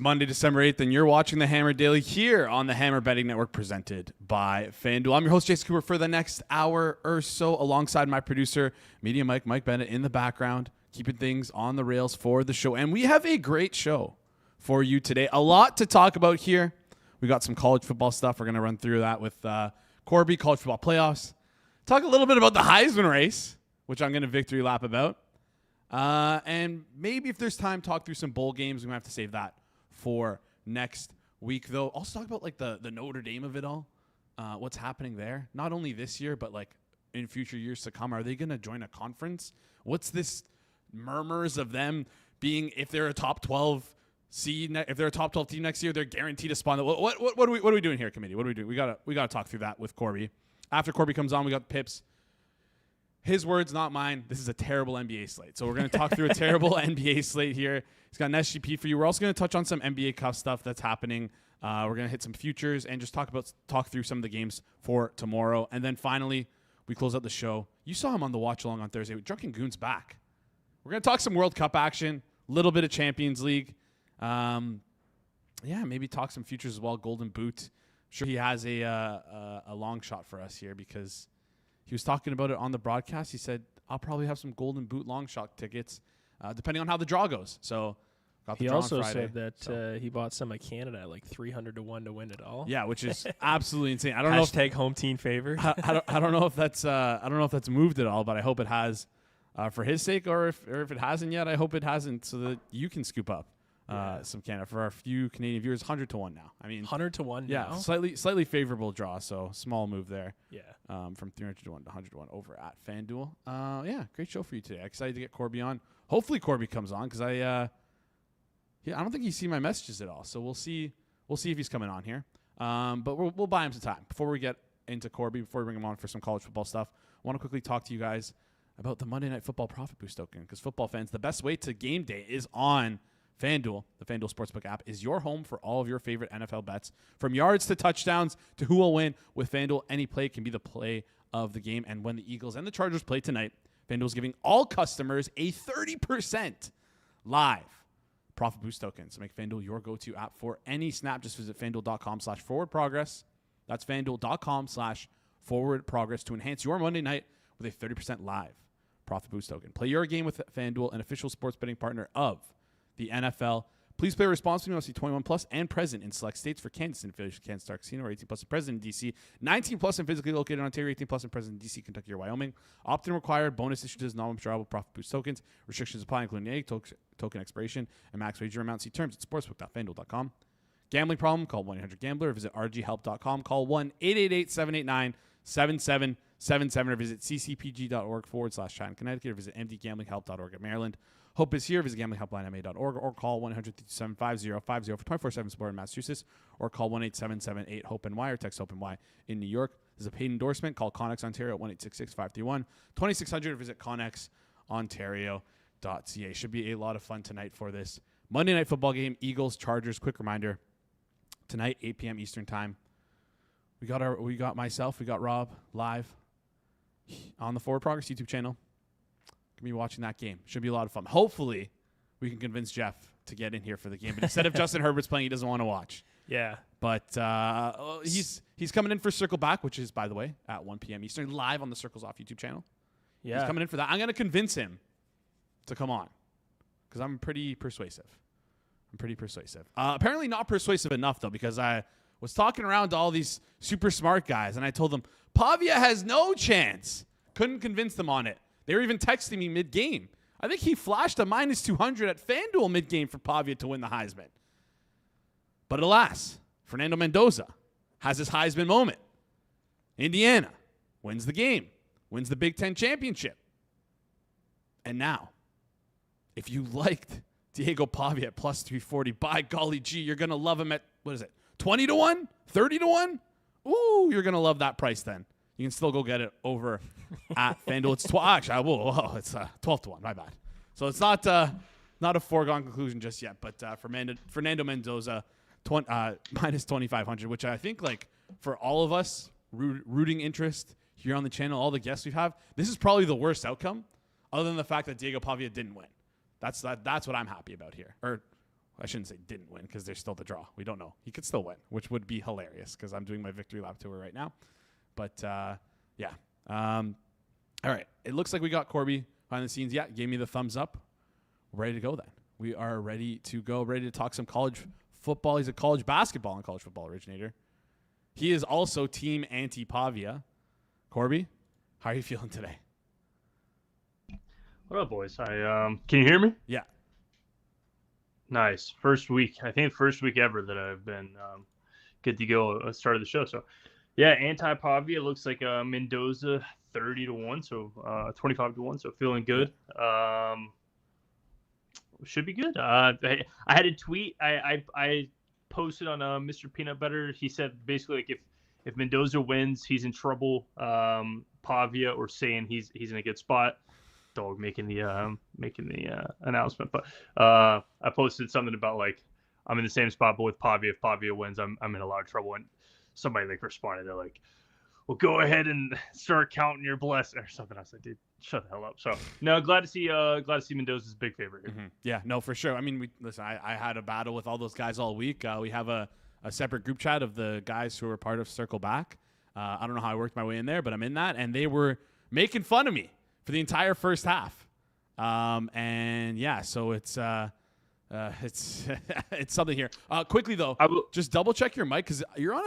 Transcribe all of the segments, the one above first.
Monday, December 8th, and you're watching the Hammer Daily here on the Hammer Betting Network presented by FanDuel. I'm your host, Jason Cooper, for the next hour or so, alongside my producer, Media Mike Bennett, in the background, keeping things on the rails for the show. And we have a great show for you today. A lot to talk about here. We got some college football stuff. We're going to run through that with Corbie, college football playoffs. Talk a little bit about the Heisman race, which I'm going to victory lap about. And maybe if there's time, talk through some bowl games. We might have to save that for next week, though. Also talk about like the Notre Dame of it all. What's happening there? Not only this year, but like in future years to come. Are they going to join a conference? What's this murmurs of them being, if they're a top 12 seed, if they're a top 12 team next year, they're guaranteed to spawn. What are we doing here, committee? What are we doing? We gotta talk through that with Corbie. After Corbie comes on, we got Pips. His words, not mine. This is a terrible NBA slate. So we're going to talk through a terrible NBA slate here. He's got an SGP for you. We're also going to touch on some NBA Cup stuff that's happening. We're going to hit some futures and just talk through some of the games for tomorrow. And then finally, we close out the show. You saw him on the watch along on Thursday. Drunken Goon's back. We're going to talk some World Cup action, a little bit of Champions League. Maybe talk some futures as well. Golden Boot. I'm sure he has a long shot for us here because he was talking about it on the broadcast. He said, I'll probably have some Golden Boot long shot tickets, depending on how the draw goes. So got the he draw also on Friday, said that he bought some of Canada at like 300 to 1 to win it all. Yeah, which is absolutely insane. I don't Hashtag home team favor. I don't know if that's moved at all, but I hope it has for his sake, or if it hasn't yet, I hope it hasn't, so that you can scoop up some Canada for our few Canadian viewers. 100 to 1 now. I mean, 100 to 1 yeah, now? slightly favorable draw, so small move there. Yeah. From 300 to 1 to 100 to 1 over at FanDuel. Great show for you today. Excited to get Corbie on. Hopefully Corbie comes on because I don't think he's seen my messages at all. So we'll see if he's coming on here. But we'll buy him some time before we get into Corbie. Before we bring him on for some college football stuff, I want to quickly talk to you guys about the Monday Night Football Profit Boost token, because football fans, the best way to game day is on FanDuel. The FanDuel Sportsbook app is your home for all of your favorite NFL bets. From yards to touchdowns to who will win, with FanDuel, any play can be the play of the game. And when the Eagles and the Chargers play tonight, FanDuel is giving all customers a 30% live profit boost token. So make FanDuel your go-to app for any snap. Just visit FanDuel.com/forwardprogress. That's FanDuel.com/forwardprogress to enhance your Monday night with a 30% live profit boost token. Play your game with FanDuel, an official sports betting partner of the NFL. Please play responsibly. You must be 21 plus and present in select states. For Kansas and affiliates of Kansas Star Casino, or 18 plus and present in DC, 19 plus and physically located in Ontario, 18 plus and present in DC, Kentucky, or Wyoming. Opt-in required. Bonus issued as non-withdrawable profit boost tokens. Restrictions apply, including egg token expiration and max wager amount. See terms at sportsbook.fanduel.com. Gambling problem? Call 1-800-GAMBLER or visit rghelp.com. Call 1-888-789-7777 or visit ccpg.org/China, Connecticut, or visit mdgamblinghelp.org at Maryland. Hope is here. Visit gamblinghelplinema.org or call 1-800-750-50 for 24/7 support in Massachusetts, or call 1-877-8-HOPE-NY or text HOPE-NY in New York. This is a paid endorsement. Call Connex Ontario at 1-866-531-2600 or visit connexontario.ca. Should be a lot of fun tonight for this Monday Night Football game. Eagles, Chargers. Quick reminder, tonight, 8 p.m. Eastern time. We got Rob live on the Forward Progress YouTube channel. Gonna be watching that game. Should be a lot of fun. Hopefully, we can convince Jeff to get in here for the game. But instead of Justin Herbert's playing, he doesn't want to watch. Yeah. But he's coming in for Circle Back, which is, by the way, at 1 p.m. Eastern, live on the Circles Off YouTube channel. Yeah. He's coming in for that. I'm gonna convince him to come on because I'm pretty persuasive. Apparently not persuasive enough, though, because I was talking around to all these super smart guys, and I told them Pavia has no chance. Couldn't convince them on it. They were even texting me mid-game. I think he flashed a -200 at FanDuel mid-game for Pavia to win the Heisman. But alas, Fernando Mendoza has his Heisman moment. Indiana wins the game, wins the Big Ten championship. And now, if you liked Diego Pavia at +340, by golly gee, you're going to love him at, 20 to 1? 30 to 1? Ooh, you're going to love that price then. You can still go get it over at FanDuel. It's 12. Actually, it's 12 to 1. My bad. So it's not a foregone conclusion just yet. But Fernando Mendoza, -2,500, which I think, like, for all of us rooting interest here on the channel, all the guests we have, this is probably the worst outcome, other than the fact that Diego Pavia didn't win. That's what I'm happy about here, or I shouldn't say didn't win because there's still the draw. We don't know. He could still win, which would be hilarious because I'm doing my victory lap tour right now. But, yeah. All right. It looks like we got Corbie behind the scenes. Yeah, gave me the thumbs up. We're ready to go then. We are ready to go, ready to talk some college football. He's a college basketball and college football originator. He is also Team Anti-Pavia. Corbie, how are you feeling today? What up, boys? Can you hear me? Yeah. Nice. First week. I think first week ever that I've been good to go at the start of the show. So, yeah, Anti-Pavia looks like Mendoza 30-1, so 25-1. So feeling good. Should be good. I had a tweet. I posted on Mr. Peanut Butter. He said basically like if Mendoza wins, he's in trouble. Pavia or saying he's in a good spot. Dog making the announcement, but I posted something about like I'm in the same spot, but with Pavia, if Pavia wins, I'm in a lot of trouble. And somebody like responded, they're like, "Well, go ahead and start counting your blessings," or something. I said, "Dude, shut the hell up." So no, glad to see Mendoza's big favorite here. Mm-hmm. Yeah, no, for sure. I mean, I had a battle with all those guys all week. We have a separate group chat of the guys who are part of Circle Back. I don't know how I worked my way in there, but I'm in that, and they were making fun of me for the entire first half. And yeah, so it's it's something here. Quickly though, just double check your mic because you're on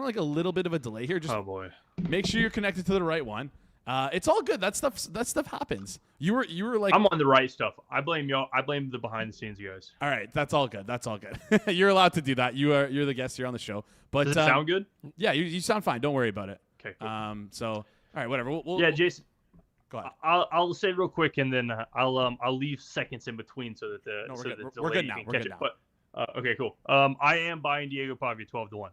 like a little bit of a delay here. Just oh boy, make sure you're connected to the right one. It's all good. That stuff happens. You were like, I'm on the right stuff. I blame y'all. I blame the behind the scenes guys. All right, that's all good. You're allowed to do that. You're the guest here on the show. But does it sound good? Yeah, you sound fine. Don't worry about it. Okay. Cool. So all right, whatever. Yeah, Jason. Go ahead. I'll say real quick, and then I'll leave seconds in between so that the we're good now. We're good now. But okay, cool. I am buying Diego Pavia 12-1.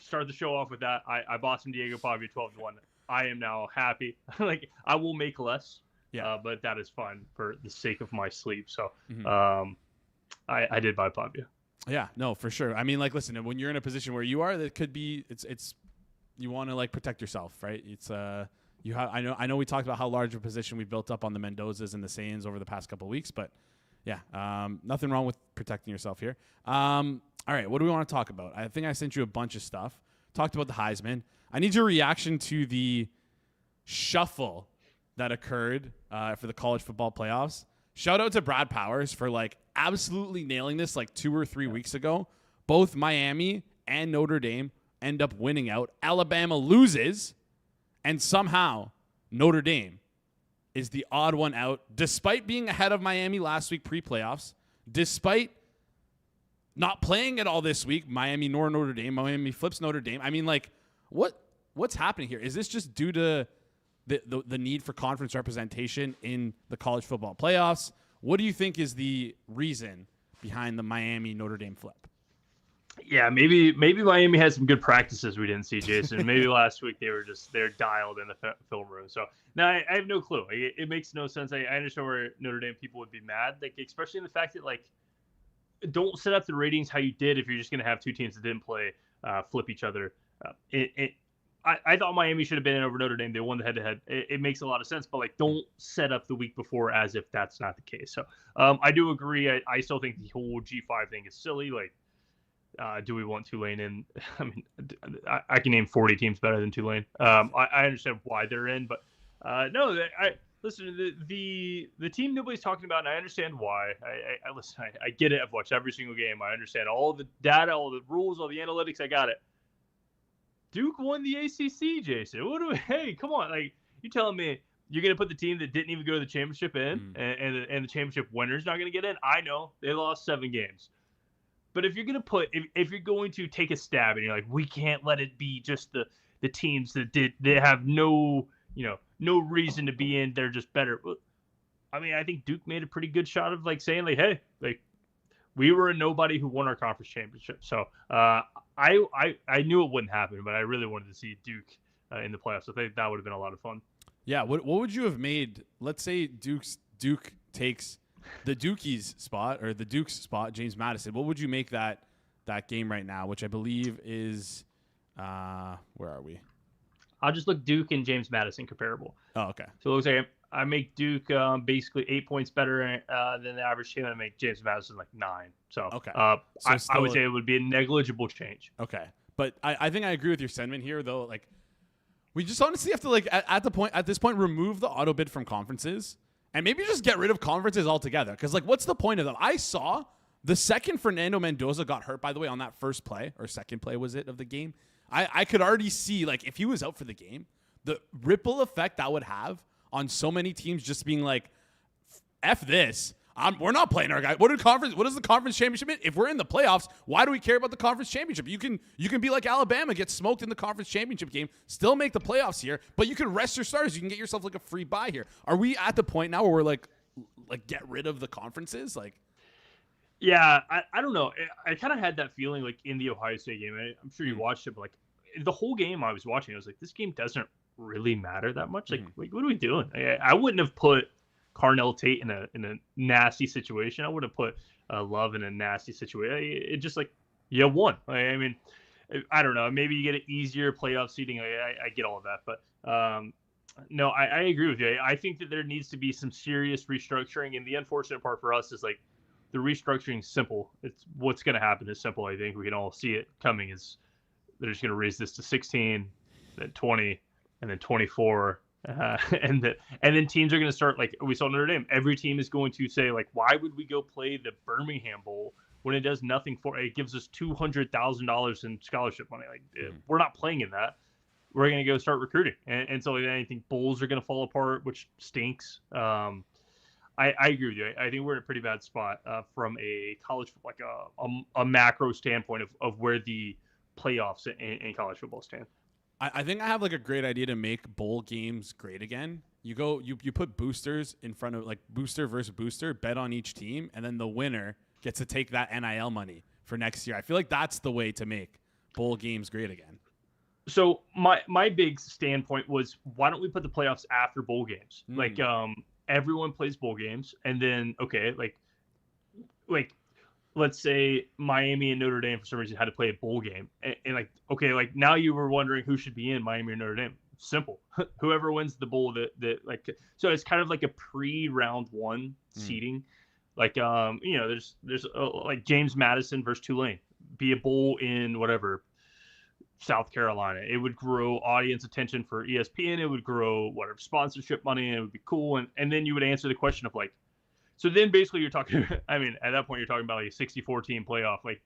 Start the show off with that. I bought some Diego Pavia 12-1. I am now happy. Like I will make less, but that is fine for the sake of my sleep. So, I did buy Pavia. Yeah, no, for sure. I mean, like, listen, when you're in a position where you are, that could be it's you want to like protect yourself, right? It's you have I know we talked about how large a position we built up on the Mendozas and the Saiyans over the past couple of weeks, but yeah, nothing wrong with protecting yourself here. All right, what do we want to talk about? I think I sent you a bunch of stuff. Talked about the Heisman. I need your reaction to the shuffle that occurred for the college football playoffs. Shout out to Brad Powers for like absolutely nailing this like 2 or 3 weeks ago. Both Miami and Notre Dame end up winning out. Alabama loses, and somehow Notre Dame is the odd one out, despite being ahead of Miami last week pre-playoffs, despite not playing at all this week, Miami nor Notre Dame. Miami flips Notre Dame. I mean, like, what's happening here? Is this just due to the need for conference representation in the college football playoffs? What do you think is the reason behind the Miami Notre Dame flip? Yeah, maybe Miami had some good practices we didn't see, Jason. Maybe last week they're dialed in the film room. So now I have no clue. It makes no sense. I understand where Notre Dame people would be mad, like especially in the fact that like don't set up the ratings how you did if you're just going to have two teams that didn't play flip each other. I thought Miami should have been in over Notre Dame. They won the head-to-head. It makes a lot of sense, but like don't set up the week before as if that's not the case. So I do agree. I still think the whole G5 thing is silly. Like, do we want Tulane in? I mean, I can name 40 teams better than Tulane. I understand why they're in, but no. Listen, the team nobody's talking about, and I understand why. I listen. I get it. I've watched every single game. I understand all the data, all the rules, all the analytics. I got it. Duke won the ACC, Jason. Hey, come on. Like, you telling me you're going to put the team that didn't even go to the championship in and the championship winner's not going to get in? I know. They lost 7 games. But if you're going to if you're going to take a stab and you're like, we can't let it be just the teams that have no reason to be in, they're just better. I mean, I think Duke made a pretty good shot of like saying like, hey, like we were a nobody who won our conference championship. So I knew it wouldn't happen, but I really wanted to see Duke in the playoffs. So I think that would have been a lot of fun. Yeah. What would you have made? Let's say Duke takes the Dukies spot or the Duke's spot, James Madison. What would you make that game right now, which I believe is where are we? I'll just look Duke and James Madison comparable. Oh, okay. So it looks like I make Duke basically 8 points better than the average team. I make James Madison like 9. So Okay. I would say it would be a negligible change. Okay. But I think I agree with your sentiment here, though. Like, we just honestly have to, like, at this point, remove the auto bid from conferences and maybe just get rid of conferences altogether. Because, like, what's the point of them? I saw the second Fernando Mendoza got hurt, by the way, on that first play, or second play was it, of the game. I could already see, like, if he was out for the game, the ripple effect that would have on so many teams just being like, F this. We're not playing our guy. What is the conference championship mean? If we're in the playoffs, why do we care about the conference championship? You can be like Alabama, get smoked in the conference championship game, still make the playoffs here, but you can rest your starters. You can get yourself like a free bye here. Are we at the point now where we're like get rid of the conferences? Like, yeah, I don't know. I kind of had that feeling like in the Ohio State game. I'm sure you watched it, but like the whole game I was watching, I was like, this game doesn't really matter that much. Like, what are we doing? I wouldn't have put Carnell Tate in a nasty situation. I would have put Love in a nasty situation. It just like, you won. I mean, I don't know. Maybe you get an easier playoff seeding. I get all of that, but no, I agree with you. I think that there needs to be some serious restructuring, and the unfortunate part for us is like the restructuring is simple. It's what's going to happen is simple. I think we can all see it coming. Is they're just going to raise this to 16, then 20, and then 24. And then teams are going to start, like we saw Notre Dame. Every team is going to say, like, why would we go play the Birmingham Bowl when it does nothing for it? It gives us $200,000 in scholarship money. Like, we're not playing in that. We're going to go start recruiting. And so I think bowls are going to fall apart, which stinks. I agree with you. I think we're in a pretty bad spot from a college, like a macro standpoint of where the playoffs in college football stand. I think I have like a great idea to make bowl games great again. You put boosters in front of, like, booster versus booster, bet on each team, and then the winner gets to take that NIL money for next year. I feel like that's the way to make bowl games great again. So my big standpoint was, why don't we put the playoffs after bowl games? Like, everyone plays bowl games, and then like let's say Miami and Notre Dame for some reason had to play a bowl game, and like, okay, like now you were wondering who should be in Miami or Notre Dame. Simple, whoever wins the bowl that like, so it's kind of like a pre-round one seeding. Like, there's like James Madison versus Tulane, be a bowl in whatever, South Carolina. It would grow audience attention for ESPN. It would grow whatever sponsorship money, and it would be cool. And then you would answer the question of like, so then basically you're talking, I mean, at that point you're talking about like a 64 team playoff, like,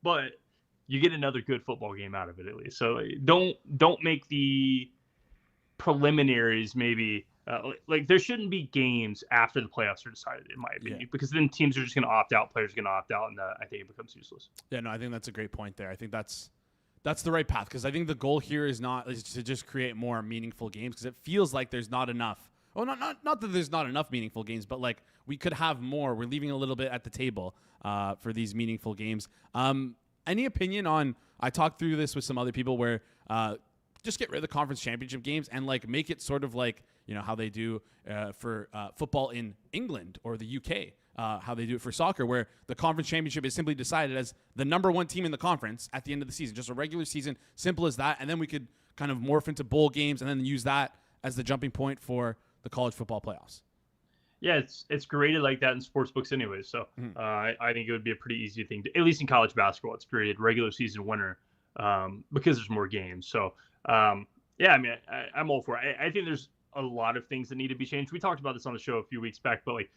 but you get another good football game out of it at least. So don't make the preliminaries maybe like there shouldn't be games after the playoffs are decided, in my opinion, because then teams are just going to opt out, players are going to opt out, and I think it becomes useless. Yeah, no, I think that's a great point there. I think that's the right path, because I think the goal here is to just create more meaningful games, because it feels like there's not enough. Oh, not that there's not enough meaningful games, but like we could have more. We're leaving a little bit at the table for these meaningful games. Any opinion on? I talked through this with some other people where just get rid of the conference championship games and like make it sort of like, you know, how they do for football in England or the UK. How they do it for soccer, where the conference championship is simply decided as the number one team in the conference at the end of the season, just a regular season, simple as that. And then we could kind of morph into bowl games and then use that as the jumping point for the college football playoffs. Yeah, it's graded like that in sports books anyway. So I think it would be a pretty easy thing to, at least in college basketball, it's graded regular season winner because there's more games. So yeah, I mean, I'm all for it. I think there's a lot of things that need to be changed. We talked about this on the show a few weeks back, but like,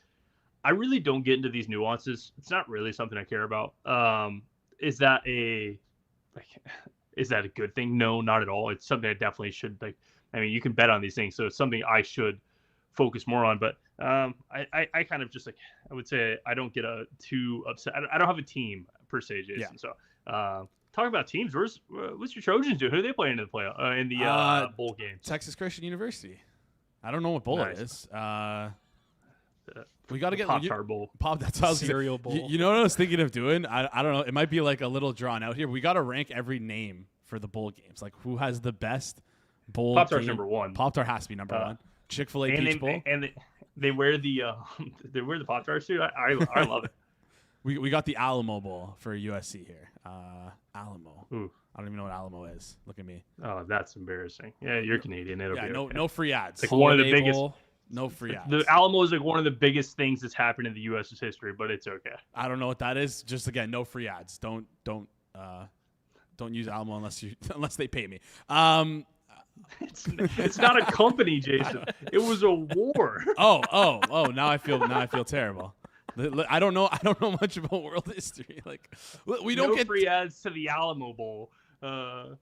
I really don't get into these nuances. It's not really something I care about. Is that a good thing? No, not at all. It's something I definitely should, like, I mean, you can bet on these things, so it's something I should focus more on. But I kind of just, like, I would say I don't get too upset. I don't have a team per se, Jason. Yeah. So talking about teams, what's your Trojans do? Who are they playing in the playoff in the bowl game? Texas Christian University. I don't know what bowl it is. We got to get Pop-Tart Bowl. That's what I was Cereal Bowl. You know what I was thinking of doing? I don't know. It might be like a little drawn out here. We got to rank every name for the bowl games. Like, who has the best bowl Pop-Tart's game? number one. Pop-Tart has to be number one. Chick-fil-A Peach Bowl. And they wear the Pop-Tarts too. I love it. We got the Alamo Bowl for USC here. Alamo. Ooh. I don't even know what Alamo is. Look at me. Oh, that's embarrassing. Yeah, you're Canadian. It'll be no free ads. Like one of the biggest. No free ads. The Alamo is like one of the biggest things that's happened in the U.S.'s history, but it's okay. I don't know what that is. Just again, no free ads. Don't use Alamo unless they pay me. It's not a company, Jason. It was a war. Oh. Now I feel terrible. I don't know much about world history. Like we don't get free ads to the Alamo Bowl. It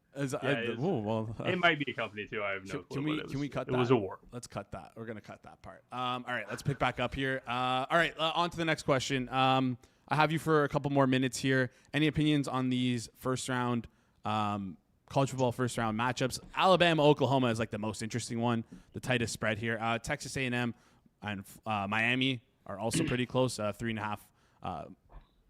might be a company too. I have no clue. Can we cut that? It was a war. Let's cut that. We're gonna cut that part. All right, let's pick back up here. All right, on to the next question. I have you for a couple more minutes here. Any opinions on these first round college football first round matchups? Alabama, Oklahoma is like the most interesting one. The tightest spread here. Texas A&M and Miami are also pretty close. 3.5.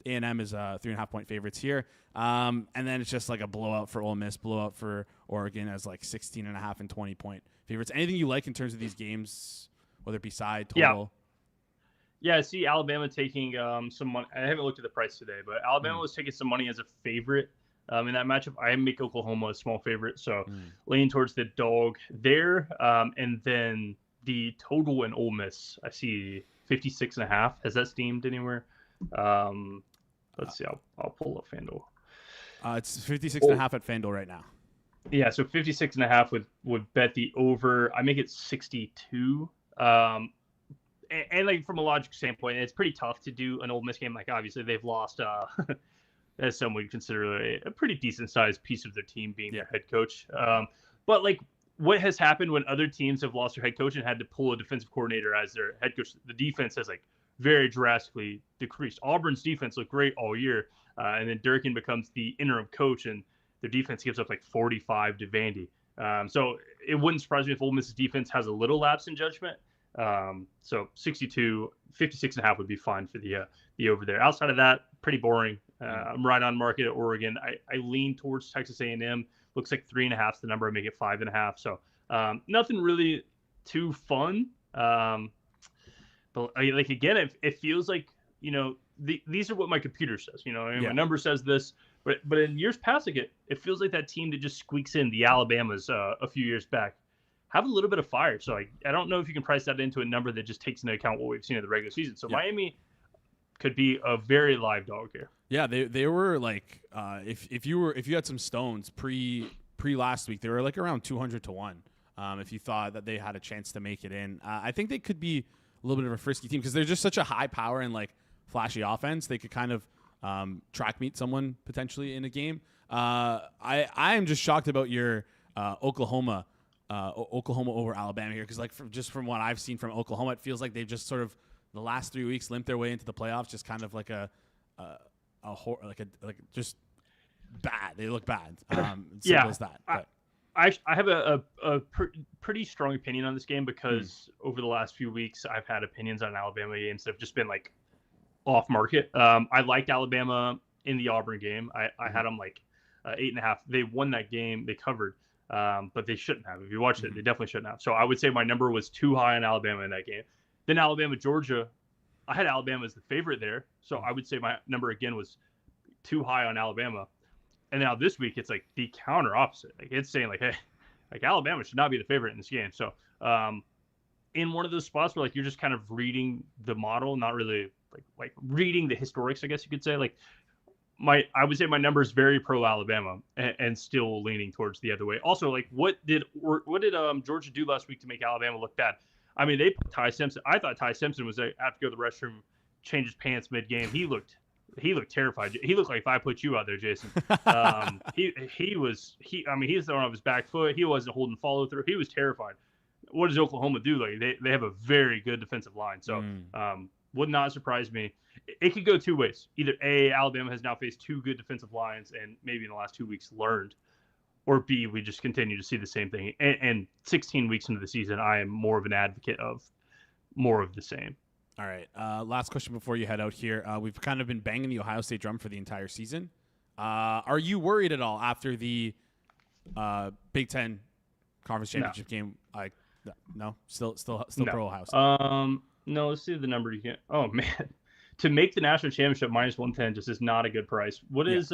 A&M is 3.5 point favorites here. And then it's just like a blowout for Ole Miss, blowout for Oregon as like 16.5 and 20 point favorites. Anything you like in terms of these games, whether it be side, total? Yeah, I see Alabama taking some money. I haven't looked at the price today, but Alabama was taking some money as a favorite in that matchup. I make Oklahoma a small favorite, so leaning towards the dog there. And then the total in Ole Miss, I see 56.5. Has that steamed anywhere? Let's see. I'll pull up FanDuel. It's 56.5 at FanDuel right now. Yeah, so 56.5 would bet the over. I make it 62. And like from a logic standpoint, it's pretty tough to do an Ole Miss game. Like obviously they've lost, as some would consider a pretty decent sized piece of their team being their head coach. But like what has happened when other teams have lost their head coach and had to pull a defensive coordinator as their head coach? The defense has like very drastically decreased. Auburn's defense looked great all year, and then Durkin becomes the interim coach, and their defense gives up like 45 to Vandy. So it wouldn't surprise me if Ole Miss's defense has a little lapse in judgment. So 56.5 would be fine for the over there. Outside of that, pretty boring. I'm right on market at Oregon. I lean towards Texas A&M. Looks like 3.5 is the number. I make it 5.5. So nothing really too fun. But like again, it feels like these are what my computer says. My number says this, but in years past, it feels like that team that just squeaks in, the Alabamas a few years back, have a little bit of fire. So I don't know if you can price that into a number that just takes into account what we've seen in the regular season. So Miami could be a very live dog here. Yeah, they were like if you had some stones pre last week, they were like around 200 to 1. If you thought that they had a chance to make it in, I think they could be a little bit of a frisky team because they're just such a high power and like flashy offense. They could kind of track meet someone potentially in a game. I am just shocked about your Oklahoma over Alabama here because like from what I've seen from Oklahoma, it feels like they've just sort of the last 3 weeks limped their way into the playoffs, just kind of like just bad. They look bad. Simple as that. But. I have a pretty strong opinion on this game because over the last few weeks I've had opinions on Alabama games that have just been like off market. I liked Alabama in the Auburn game. I had them like 8.5. They won that game. They covered, but they shouldn't have. If you watched it, they definitely shouldn't have. So I would say my number was too high on Alabama in that game. Then Alabama, Georgia, I had Alabama as the favorite there. So I would say my number again was too high on Alabama. And now this week, it's like the counter opposite. Like it's saying like, hey, like Alabama should not be the favorite in this game. So in one of those spots where like you're just kind of reading the model, not really like reading the historics, I guess you could say. Like I would say my number is very pro Alabama and still leaning towards the other way. Also, like what did Georgia do last week to make Alabama look bad? I mean, they put Ty Simpson. I thought Ty Simpson was have to go to the restroom, change his pants mid game. He looked terrified. He looked like if I put you out there, Jason. He was throwing off his back foot. He wasn't holding follow through. He was terrified. What does Oklahoma do? Like they have a very good defensive line. So would not surprise me. It could go two ways. Either A, Alabama has now faced two good defensive lines and maybe in the last 2 weeks learned, or B, we just continue to see the same thing. And 16 weeks into the season, I am more of an advocate of more of the same. All right. Last question before you head out here. We've kind of been banging the Ohio State drum for the entire season. Are you worried at all after the Big Ten Conference Championship game? No, still no. pro Ohio State. No, let's see the number you can. Oh man, to make the national championship -110 just is not a good price. What is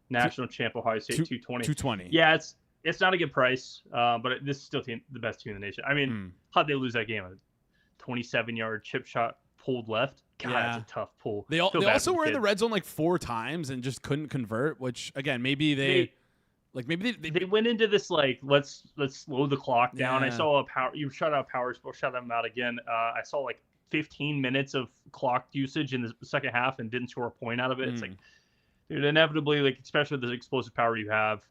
national champ Ohio State 220? 220. Yeah, it's not a good price. But this is still the best team in the nation. I mean, how'd they lose that game? 27-yard chip shot pulled left. God, that's a tough pull. They also were in the red zone like 4 times and just couldn't convert, which again, maybe they went into this like let's slow the clock down. Yeah. I saw you shut out Powers, but shut them out again. I saw like 15 minutes of clock usage in the second half and didn't score a point out of it. It's like, dude, inevitably, like especially with the explosive power you have.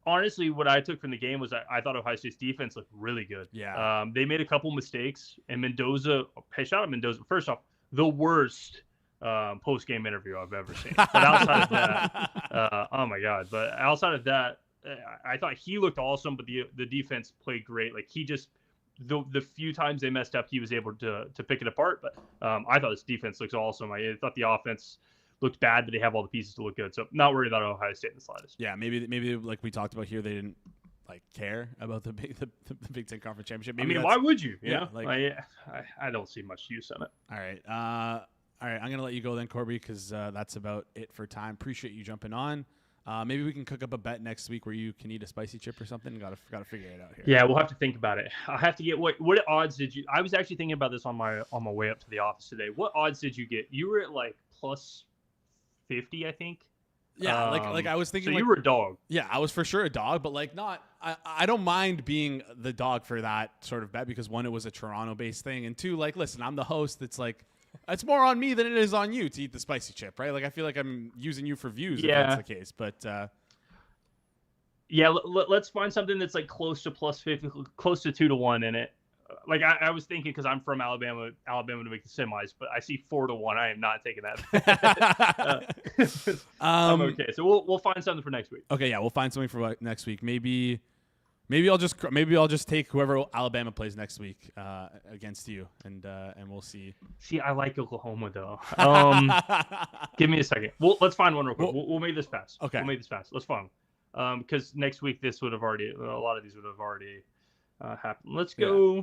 Honestly, what I took from the game was I thought Ohio State's defense looked really good. Yeah. They made a couple mistakes, and Mendoza. Hey, shout out Mendoza. First off, the worst post-game interview I've ever seen. But outside of that, oh my god! But outside of that, I thought he looked awesome. But the defense played great. Like he just the few times they messed up, he was able to pick it apart. But I thought his defense looks awesome. I thought the offense looked bad, but they have all the pieces to look good. So not worried about Ohio State in the slightest. Yeah, maybe like we talked about here, they didn't like care about the Big Ten Conference Championship. Maybe why would you? Yeah, I don't see much use in it. All right. I'm gonna let you go then, Corbie, because that's about it for time. Appreciate you jumping on. Maybe we can cook up a bet next week where you can eat a spicy chip or something. Got to figure it out here. Yeah, we'll have to think about it. I have to get what odds did you? I was actually thinking about this on my way up to the office today. What odds did you get? You were at like plus 50, I think. Yeah, like I was thinking. So like, you were a dog. Yeah, I was for sure a dog, but like not. I don't mind being the dog for that sort of bet because one, it was a Toronto-based thing, and two, like listen, I'm the host. It's like. It's more on me than it is on you to eat the spicy chip, right? Like I feel like I'm using you for views if that's the case. But yeah, let's find something that's like close to plus 50, close to 2-1 in it. Like I was thinking because I'm from Alabama to make the semis, but I see 4-1. I am not taking that. I'm okay. So we'll find something for next week. Okay, yeah, we'll find something for next week. Maybe I'll just take whoever Alabama plays next week against you, and we'll see. See, I like Oklahoma though. Give me a second. Let's find one real quick. We'll make this fast. Okay. We'll make this fast. Let's find one. Because next week a lot of these would have already happened. Let's go. Yeah.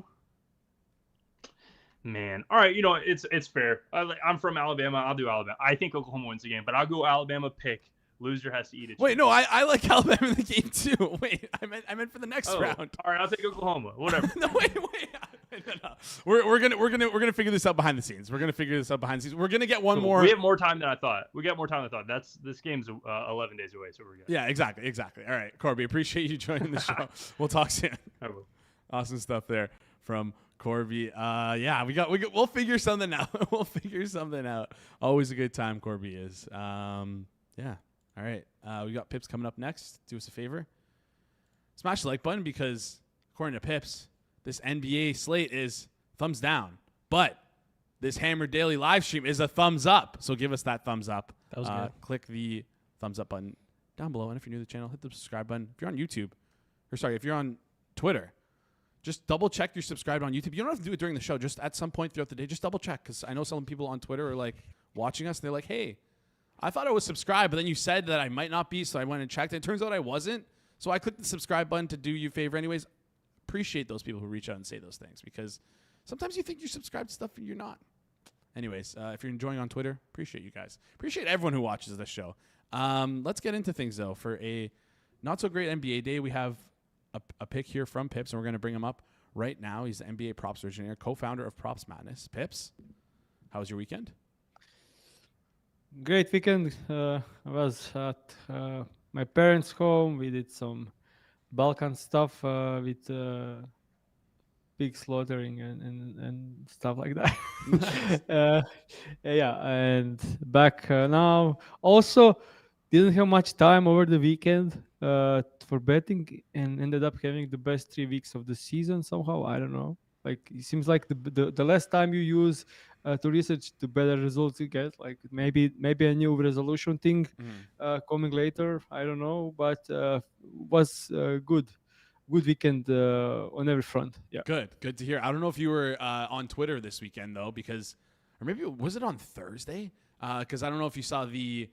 Man, all right. It's fair. I'm from Alabama. I'll do Alabama. I think Oklahoma wins the game, but I'll go Alabama pick. Loser has to eat it. Wait, no, I like Alabama in the game too. Wait, I meant for the next round. All right, I'll take Oklahoma. Whatever. No, wait. No. We're gonna figure this out behind the scenes. We're gonna get one more. We have more time than I thought. This game's 11 days away, so we're good. Yeah, exactly. All right, Corbie, appreciate you joining the show. We'll talk soon. I will. Awesome stuff there from Corbie. Yeah, we'll figure something out. Always a good time, Corbie is. Yeah. All right, we got Pips coming up next. Do us a favor. Smash the like button because, according to Pips, this NBA slate is thumbs down. But this Hammer Daily live stream is a thumbs up. So give us that thumbs up. That was good. Click the thumbs up button down below. And if you're new to the channel, hit the subscribe button. If you're on YouTube, if you're on Twitter, just double check you're subscribed on YouTube. You don't have to do it during the show. Just at some point throughout the day, just double check. Because I know some people on Twitter are like watching us. And they're like, hey, I thought I was subscribed, but then you said that I might not be, so I went and checked. It turns out I wasn't, so I clicked the subscribe button to do you a favor anyways. Appreciate those people who reach out and say those things because sometimes you think you're subscribed to stuff and you're not. Anyways, if you're enjoying on Twitter, appreciate you guys. Appreciate everyone who watches this show. Let's get into things, though. For a not-so-great NBA day, we have a pick here from Pips, and we're going to bring him up right now. He's the NBA props originator, co-founder of Props Madness. Pips, how was your weekend? Great weekend. I was at my parents' home. We did some Balkan stuff with pig slaughtering and stuff like that. Yeah, and back now. Also, didn't have much time over the weekend for betting and ended up having the best 3 weeks of the season somehow. I don't know. Like it seems like the less time you use to research, the better results you get. Like maybe a new resolution thing coming later. I don't know, but was good weekend on every front. Yeah, good to hear. I don't know if you were on Twitter this weekend though, or maybe was it on Thursday? Because I don't know if you saw the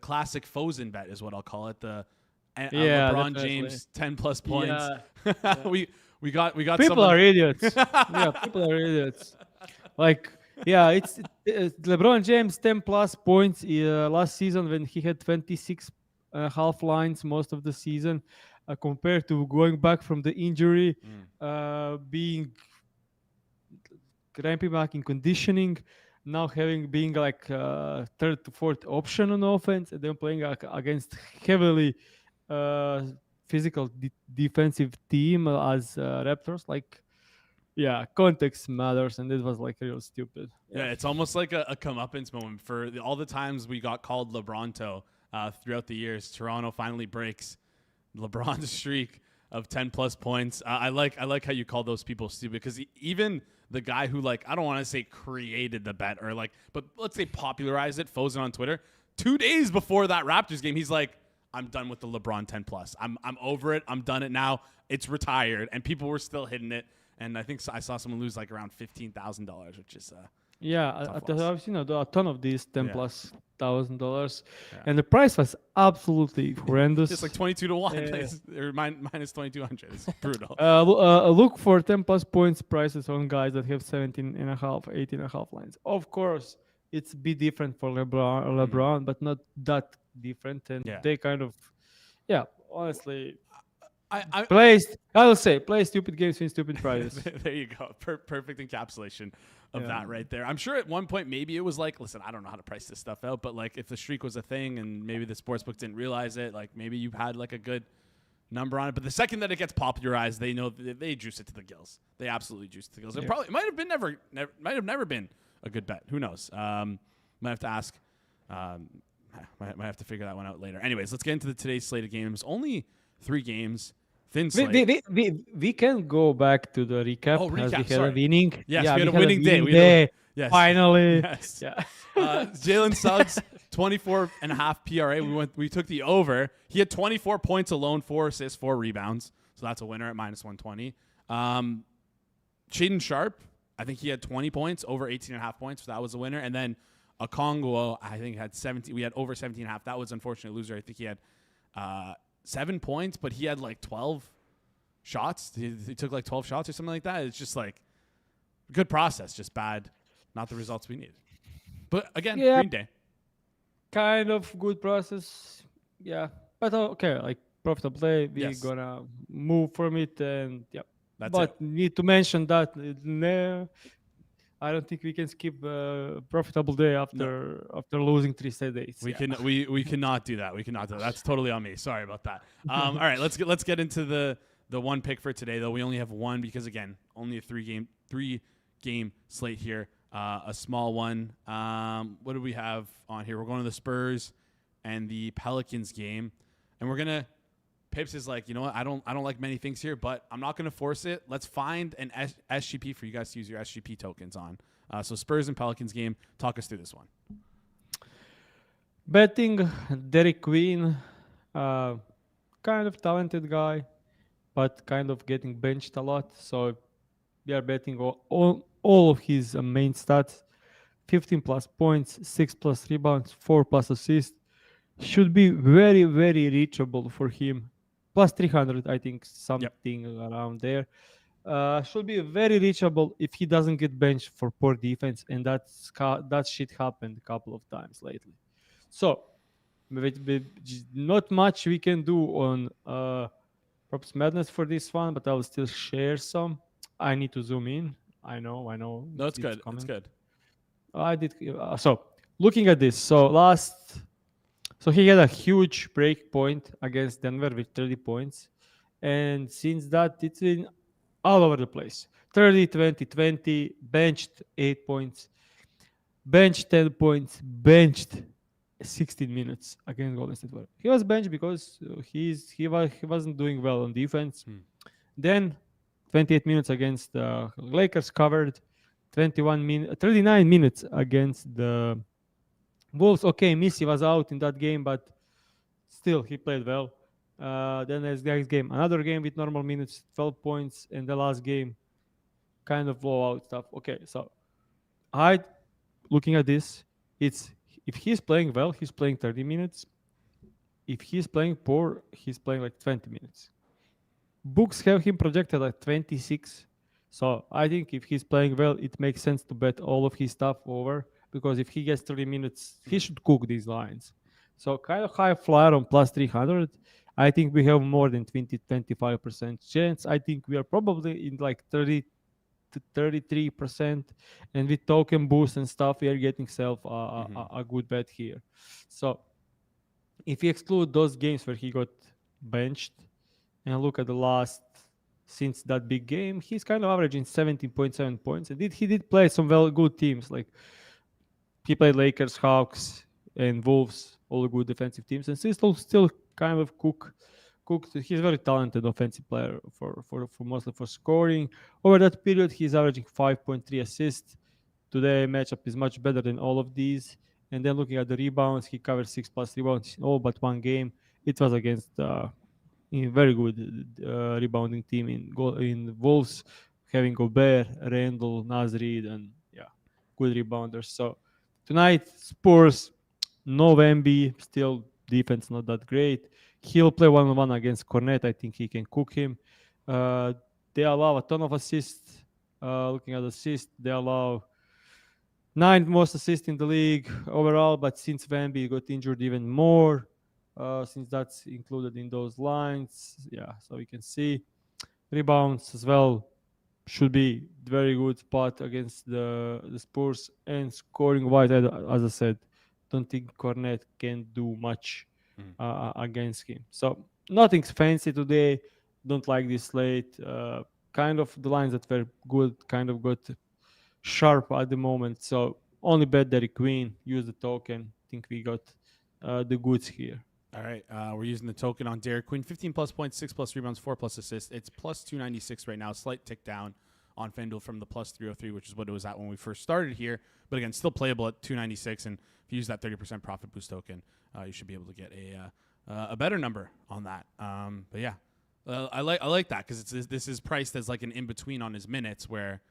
classic Fosen bet is what I'll call it. LeBron definitely. James 10+ points. Yeah. We got people someone... are idiots. Yeah, people are idiots. Like, yeah, it's LeBron James 10+ points last season when he had 26 half lines most of the season, compared to going back from the injury, being ramping back in conditioning, now being like third to fourth option on offense, and then playing against heavily physical defensive team as Raptors. Like, yeah, context matters, and it was like real stupid. Yeah, it's almost like a comeuppance moment for all the times we got called LeBronto throughout the years. Toronto finally breaks LeBron's streak of 10 plus points. I like how you call those people stupid, because even the guy who, like, I don't want to say created the bet or like, but let's say popularized it, Fozen on Twitter, 2 days before that Raptors game, he's like, I'm done with the LeBron 10 plus. I'm over it. I'm done it now. It's retired. And people were still hitting it. And I think I saw someone lose like around $15,000, which is I've seen a ton of these 10 plus $1,000, Yeah. and the price was absolutely horrendous. It's like 22 to 1 or minus 2,200. It's brutal. Look for 10 plus points prices on guys that have 17.5, 18.5 lines. Of course, it's a bit different for LeBron, but not that different. And they kind of, honestly, play stupid games, win stupid prizes. There you go. Perfect encapsulation of that right there. I'm sure at one point maybe it was like, listen, I don't know how to price this stuff out, but like if the streak was a thing and maybe the sportsbook didn't realize it, like maybe you had like a good number on it. But the second that it gets popularized, they know they juice it to the gills. They absolutely juice it to the gills. It probably might have never been a good bet. Who knows? Might have to ask. Might have to figure that one out later. Anyways, let's get into today's slate of games. Only 3 games. Thin slate. We can go back to the recap. Oh, recap. As we had a winning. Yes, we had a winning day. Yes. Finally. Yes. Yeah. Jalen Suggs, 24.5 PRA. We took the over. He had 24 points alone, 4 assists, 4 rebounds. So that's a winner at minus 120. Shaedon Sharp, I think he had 20 points, over 18.5 points. So that was a winner. And then Okongwu, I think had 17. We had over 17.5. That was unfortunately a loser. I think he had 7 points, but he had like 12 shots. He took like 12 shots or something like that. It's just like good process, just bad, not the results we need. But again, Green Day. Kind of good process. Yeah. But okay, like profitable play, we're gonna move from it, and need to mention that I don't think we can skip a profitable day after losing 3 straight days. We cannot do that. We cannot do that. That's totally on me. Sorry about that. All right, let's get into the one pick for today, though. We only have one because again, only a 3 game slate here. A small one. What do we have on here? We're going to the Spurs and the Pelicans game, and we're gonna. Pips is like, you know what? I don't like many things here, but I'm not going to force it. Let's find an SGP for you guys to use your SGP tokens on. So Spurs and Pelicans game. Talk us through this one. Betting Derek Queen, kind of talented guy, but kind of getting benched a lot. So we are betting all of his main stats: 15 plus points, 6 plus rebounds, 4 plus assists. Should be very, very reachable for him. Plus 300, I think, something around there. Should be very reachable if he doesn't get benched for poor defense, and that shit happened a couple of times lately. So, not much we can do on Props Madness for this one, but I will still share some. I need to zoom in. I know. No, it's good. It's good. I did. So, looking at this, So he had a huge break point against Denver with 30 points. And since that, it's been all over the place. 30, 20, 20, benched 8 points, benched 10 points, benched 16 minutes against Golden State Warriors. He was benched because he wasn't doing well on defense. Then 28 minutes against the Lakers covered, 39 minutes against the Wolves. Okay, Missy was out in that game, but still he played well. Then there's the next game, another game with normal minutes, 12 points, and the last game, kind of blowout stuff. Okay, so looking at this, it's if he's playing well, he's playing 30 minutes. If he's playing poor, he's playing like 20 minutes. Books have him projected at 26. So I think if he's playing well, it makes sense to bet all of his stuff over. Because if he gets 30 minutes, he should cook these lines. So kind of high flyer on plus 300. I think we have more than 20-25% chance. I think we are probably in like 30 to 33%, and with token boost and stuff, we are getting self a good bet here. So if you exclude those games where he got benched and look at the last since that big game, he's kind of averaging 17.7 points. And he did play some good teams. Like he played Lakers, Hawks, and Wolves, all good defensive teams, and still kind of cooked. He's a very talented offensive player for mostly for scoring. Over that period, he's averaging 5.3 assists. Today matchup is much better than all of these. And then looking at the rebounds, he covered 6+ rebounds in all but one game. It was against a very good rebounding team in Wolves, having Gobert, Randall, Naz Reid, and good rebounders. So tonight, Spurs, no Wemby, still defense not that great. He'll play 1-on-1 against Cornet. I think he can cook him. They allow a ton of assists. Looking at assists, they allow 9th most assists in the league overall, but since Wemby got injured even more, since that's included in those lines, so we can see rebounds as well should be very good spot against the Spurs, and scoring wise, as I said, don't think Cornet can do much against him. So nothing's fancy today. Don't like this slate. Kind of the lines that were good kind of got sharp at the moment. So only bet Derek Queen, use the token. Think we got the goods here. All right, we're using the token on Derek Queen. 15+ points, 6+ rebounds, 4+ assists. It's plus 296 right now. Slight tick down on FanDuel from the plus 303, which is what it was at when we first started here. But again, still playable at 296. And if you use that 30% profit boost token, you should be able to get a better number on that. But yeah, I like that because this is priced as like an in between on his minutes where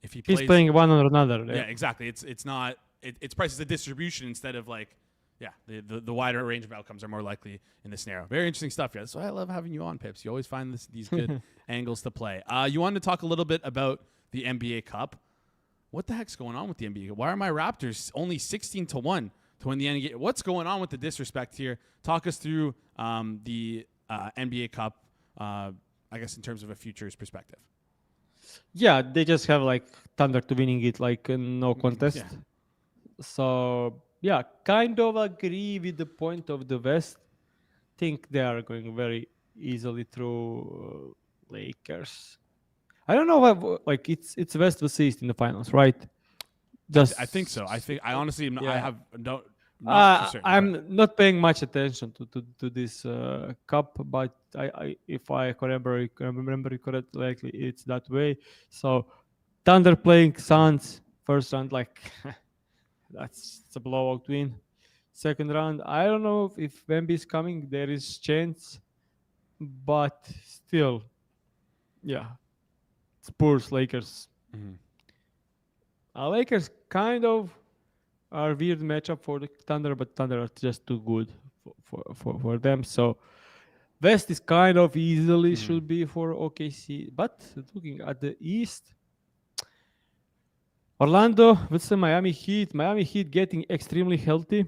if he's playing one or another. Yeah, exactly. It's not it's priced as a distribution instead of like. Yeah, the wider range of outcomes are more likely in this scenario. Very interesting stuff, guys. So I love having you on, Pips. You always find these good angles to play. You wanted to talk a little bit about the NBA Cup. What the heck's going on with the NBA Cup? Why are my Raptors only 16-1 to win the NBA? What's going on with the disrespect here? Talk us through the NBA Cup, I guess, in terms of a futures perspective. Yeah, they just have like Thunder to winning it like no contest. Yeah. So yeah, kind of agree with the point of the West. Think they are going very easily through Lakers. I don't know what like it's West versus East in the finals, right? I think so. I honestly am not, I have no. Not for certain, I'm not paying much attention to this cup, but I if I remember it correctly, it's that way. So Thunder playing Suns first round, like that's a blowout win. Second round, I don't know if Wemby is coming. There is chance, but still, yeah. Spurs, Lakers. Lakers kind of are weird matchup for the Thunder, but Thunder are just too good for them. So West is kind of easily should be for OKC, but looking at the East. Orlando with the Miami Heat. Miami Heat getting extremely healthy.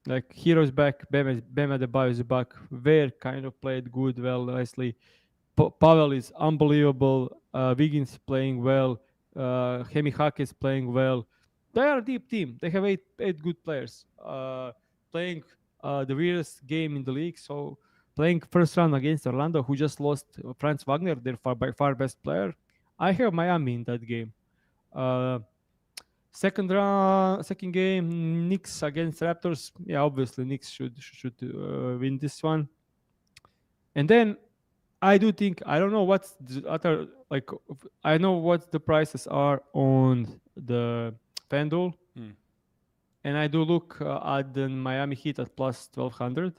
Like Hero's back, Bam Adebayo is back. Ware kind of played good, well, nicely. Powell is unbelievable. Wiggins playing well. Hemi Hack is playing well. They are a deep team. They have eight good players. Playing the weirdest game in the league. So playing first round against Orlando, who just lost Franz Wagner, their by far best player. I have Miami in that game. Second game, Knicks against Raptors. Yeah, obviously Knicks should win this one. And then I do think I don't know what's the other like. I know what the prices are on the FanDuel, and I do look at the Miami Heat at plus 1,200.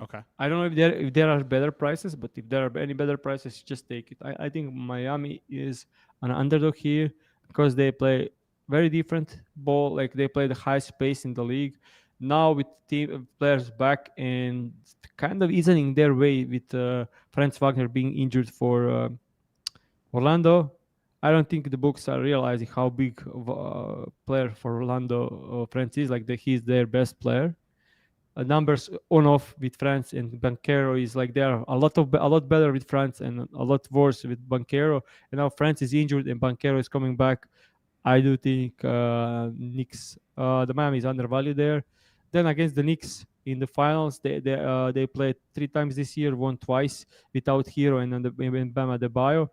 Okay. I don't know if there are better prices, but if there are any better prices, just take it. I think Miami is an underdog here because they play very different ball. Like they play the highest pace in the league. Now with team players back and kind of easing their way with Franz Wagner being injured for Orlando, I don't think the books are realizing how big of a player for Orlando Franz is. Like he's their best player. numbers on off with France, and Banchero is like they are a lot better with France and a lot worse with Banchero. And now France is injured and Banchero is coming back. I do think Knicks, the Miami is undervalued there. Then against the Knicks in the finals, they played 3 times this year, won twice without Hero and Bam Adebayo.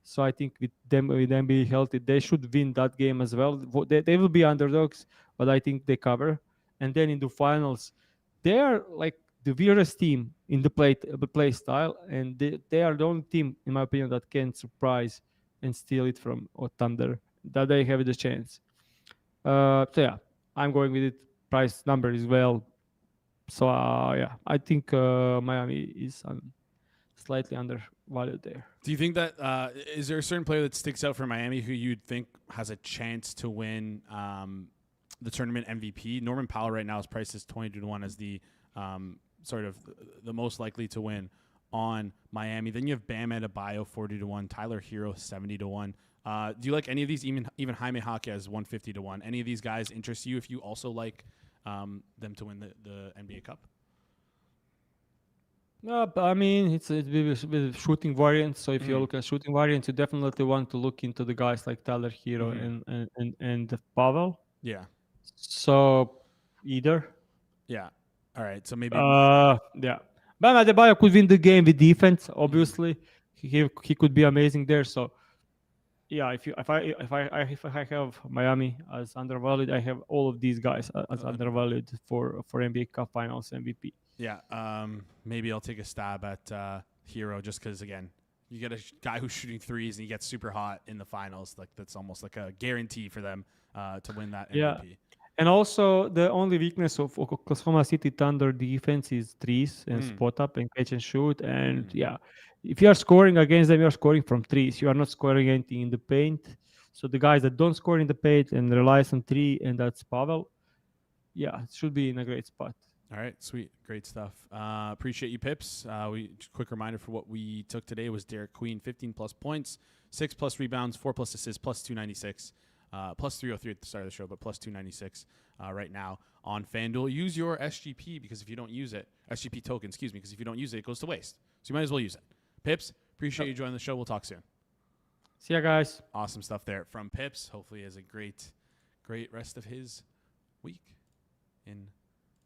So I think with them being healthy, they should win that game as well. They will be underdogs, but I think they cover. And then in the finals, they are like the weirdest team in the play style, and they are the only team, in my opinion, that can surprise and steal it from Thunder. That they have the chance. So yeah, I'm going with it. Price number as well. So yeah, I think Miami is slightly undervalued there. Do you think that is there a certain player that sticks out for Miami who you'd think has a chance to win the tournament MVP? Norman Powell right now is priced as 22-1 as the sort of the most likely to win on Miami. Then you have Bam Adebayo 40-1, Tyler Hero 70-1. Do you like any of these? Even Jaime Jaquez 150-1. Any of these guys interest you if you also like them to win the NBA Cup? No, but I mean it's with shooting variants. So if you look at shooting variants, you definitely want to look into the guys like Tyler Hero and Pavel. Yeah. So either. Yeah. All right. So maybe. Yeah. Bam Adebayo could win the game with defense. Obviously, he could be amazing there. So yeah, if I have Miami as undervalued, I have all of these guys as undervalued for NBA Cup Finals MVP. Yeah, maybe I'll take a stab at Hero just because, again, you get a guy who's shooting threes and he gets super hot in the finals. Like that's almost like a guarantee for them to win that MVP. Yeah, and also the only weakness of Oklahoma City Thunder defense is threes and spot up and catch and shoot. And yeah, if you are scoring against them, you are scoring from threes. You are not scoring anything in the paint. So the guys that don't score in the paint and relies on three, and that's Pavel, yeah, it should be in a great spot. All right, sweet, great stuff. Appreciate you, Pips. Quick reminder for what we took today was Derek Queen, 15+ points, 6+ rebounds, 4+ assists, plus 296, plus 303 at the start of the show, but plus 296 right now on FanDuel. Use your SGP because if you don't use it, SGP token, excuse me, because if you don't use it, it goes to waste. So you might as well use it. Pips, appreciate you joining the show. We'll talk soon. See ya, guys. Awesome stuff there from Pips. Hopefully, he has a great rest of his week in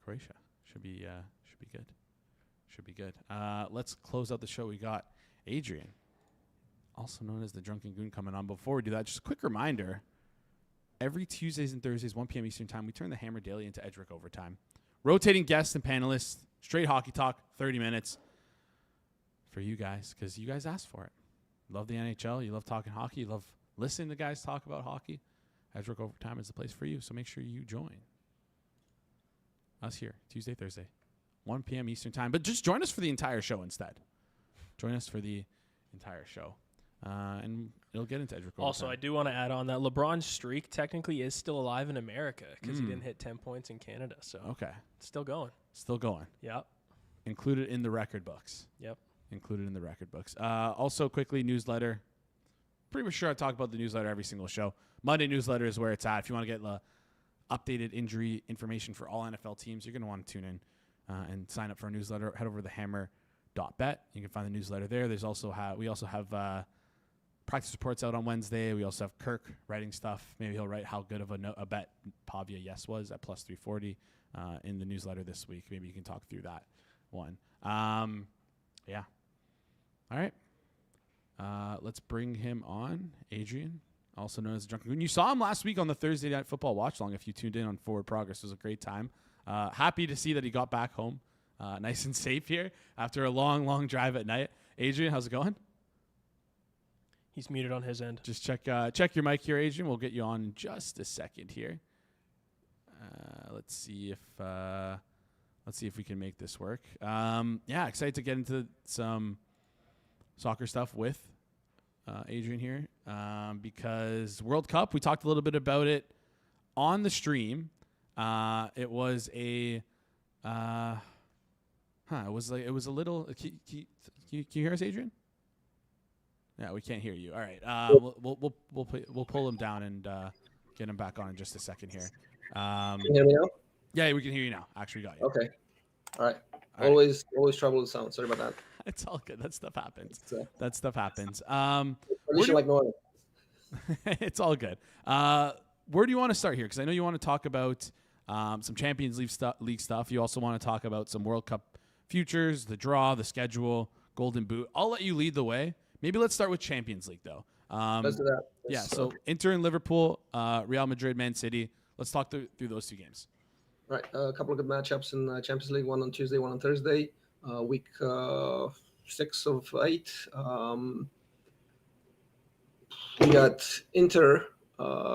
Croatia. Should be good. Should be good. Let's close out the show. We got Adrian, also known as the Drunken Goon, coming on. Before we do that, just a quick reminder. Every Tuesdays and Thursdays, 1 p.m. Eastern Time, we turn the Hammer Daily into Edric Overtime. Rotating guests and panelists, straight hockey talk, 30 minutes for you guys because you guys asked for it. Love the NHL. You love talking hockey. You love listening to guys talk about hockey. Edric Overtime is the place for you, so make sure you join us here, Tuesday, Thursday, 1 p.m. Eastern Time. But just join us for the entire show instead. Join us for the entire show. And it'll get into Edric. Also, I do want to add on that LeBron's streak technically is still alive in America because he didn't hit 10 points in Canada. So okay, it's still going. Still going. Yep. Included in the record books. Yep. Included in the record books. Also, quickly, newsletter. Pretty much sure I talk about the newsletter every single show. Monday newsletter is where it's at. If you want to get updated injury information for all NFL teams, you're going to want to tune in and sign up for our newsletter. Head over to thehammer.bet. You can find the newsletter there. There's also we also have practice reports out on Wednesday. We also have Kirk writing stuff. Maybe he'll write how good of a bet Pavia Yes was at plus 340 in the newsletter this week. Maybe you can talk through that one. Yeah. All right. Let's bring him on. Adrian, also known as Drunken Goon. You saw him last week on the Thursday Night Football watch along. If you tuned in on Forward Progress, it was a great time. Happy to see that he got back home nice and safe here after a long drive at night. Adrian, how's it going? He's muted on his end. Just check your mic here, Adrian. We'll get you on in just a second here. Let's see if we can make this work. Yeah, excited to get into some soccer stuff with Adrian here because World Cup. We talked a little bit about it on the stream. It was a it was a little. Can you hear us, Adrian? Yeah, we can't hear you. All right, we'll pull him down and get him back on in just a second here. Can you hear me now? Yeah, we can hear you now. Actually, got you. Okay. All right. All right. Always trouble with sound. Sorry about that. It's all good. That stuff happens. It's, That stuff happens. Alicia like no other. It's all good. Where do you want to start here? Because I know you want to talk about some Champions League stuff. You also want to talk about some World Cup futures, the draw, the schedule, Golden Boot. I'll let you lead the way. Maybe let's start with Champions League, though. Let's do that. Yeah, so Inter and Liverpool, Real Madrid, Man City. Let's talk through those two games. Right. A couple of good matchups in Champions League, one on Tuesday, one on Thursday. Week 6 of 8. We got Inter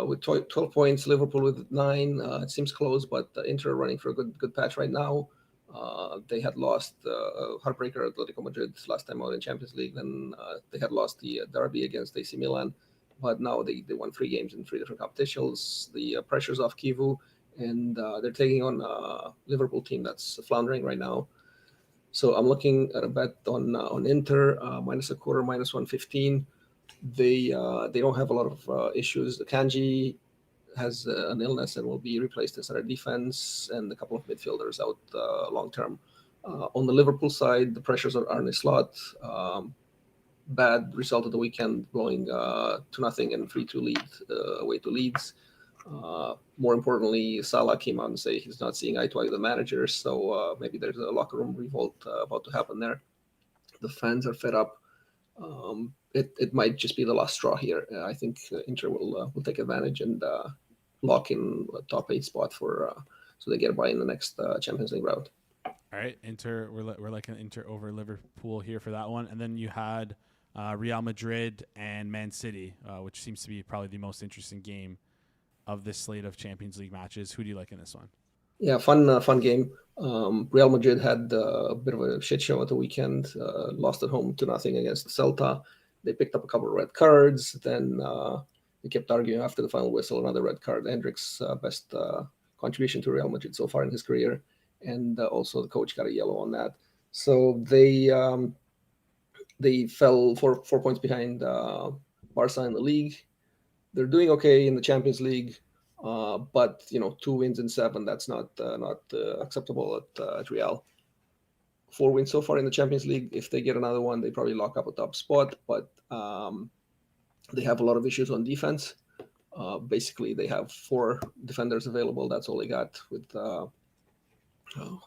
with 12 points, Liverpool with 9. It seems close, but Inter are running for a good patch right now. They had lost heartbreaker Atletico Madrid last time out in Champions League. Then they had lost the derby against AC Milan, but now they won 3 games in 3 different competitions. The pressure's off Kivu, and they're taking on a Liverpool team that's floundering right now. So I'm looking at a bet on Inter minus a quarter, minus 115. They don't have a lot of issues. The Kanji has an illness and will be replaced in center defense, and a couple of midfielders out long term. On the Liverpool side, the pressures are Arne Slot. Bad result of the weekend, blowing 2-0 and 3-2 lead away to Leeds. More importantly, Salah came out and say he's not seeing eye to eye with the managers, so maybe there's a locker room revolt about to happen there. The fans are fed up. It might just be the last straw here. I think Inter will take advantage and lock in a top 8 spot for so they get by in the next Champions League round. All right, Inter. We're like an Inter over Liverpool here for that one, and then you had Real Madrid and Man City, which seems to be probably the most interesting game of this slate of Champions League matches. Who do you like in this one? Yeah, fun game. Real Madrid had a bit of a shit show at the weekend. Lost at home 2-0 against Celta. They picked up a couple of red cards. Then they kept arguing after the final whistle, another red card. Hendrik's best contribution to Real Madrid so far in his career. And also the coach got a yellow on that. So they fell 4 points behind Barca in the league. They're doing okay in the Champions League, but 2 wins in 7, that's not acceptable at Real. 4 wins so far in the Champions League. If they get another one, they probably lock up a top spot, but they have a lot of issues on defense. Basically, they have 4 defenders available. That's all they got with who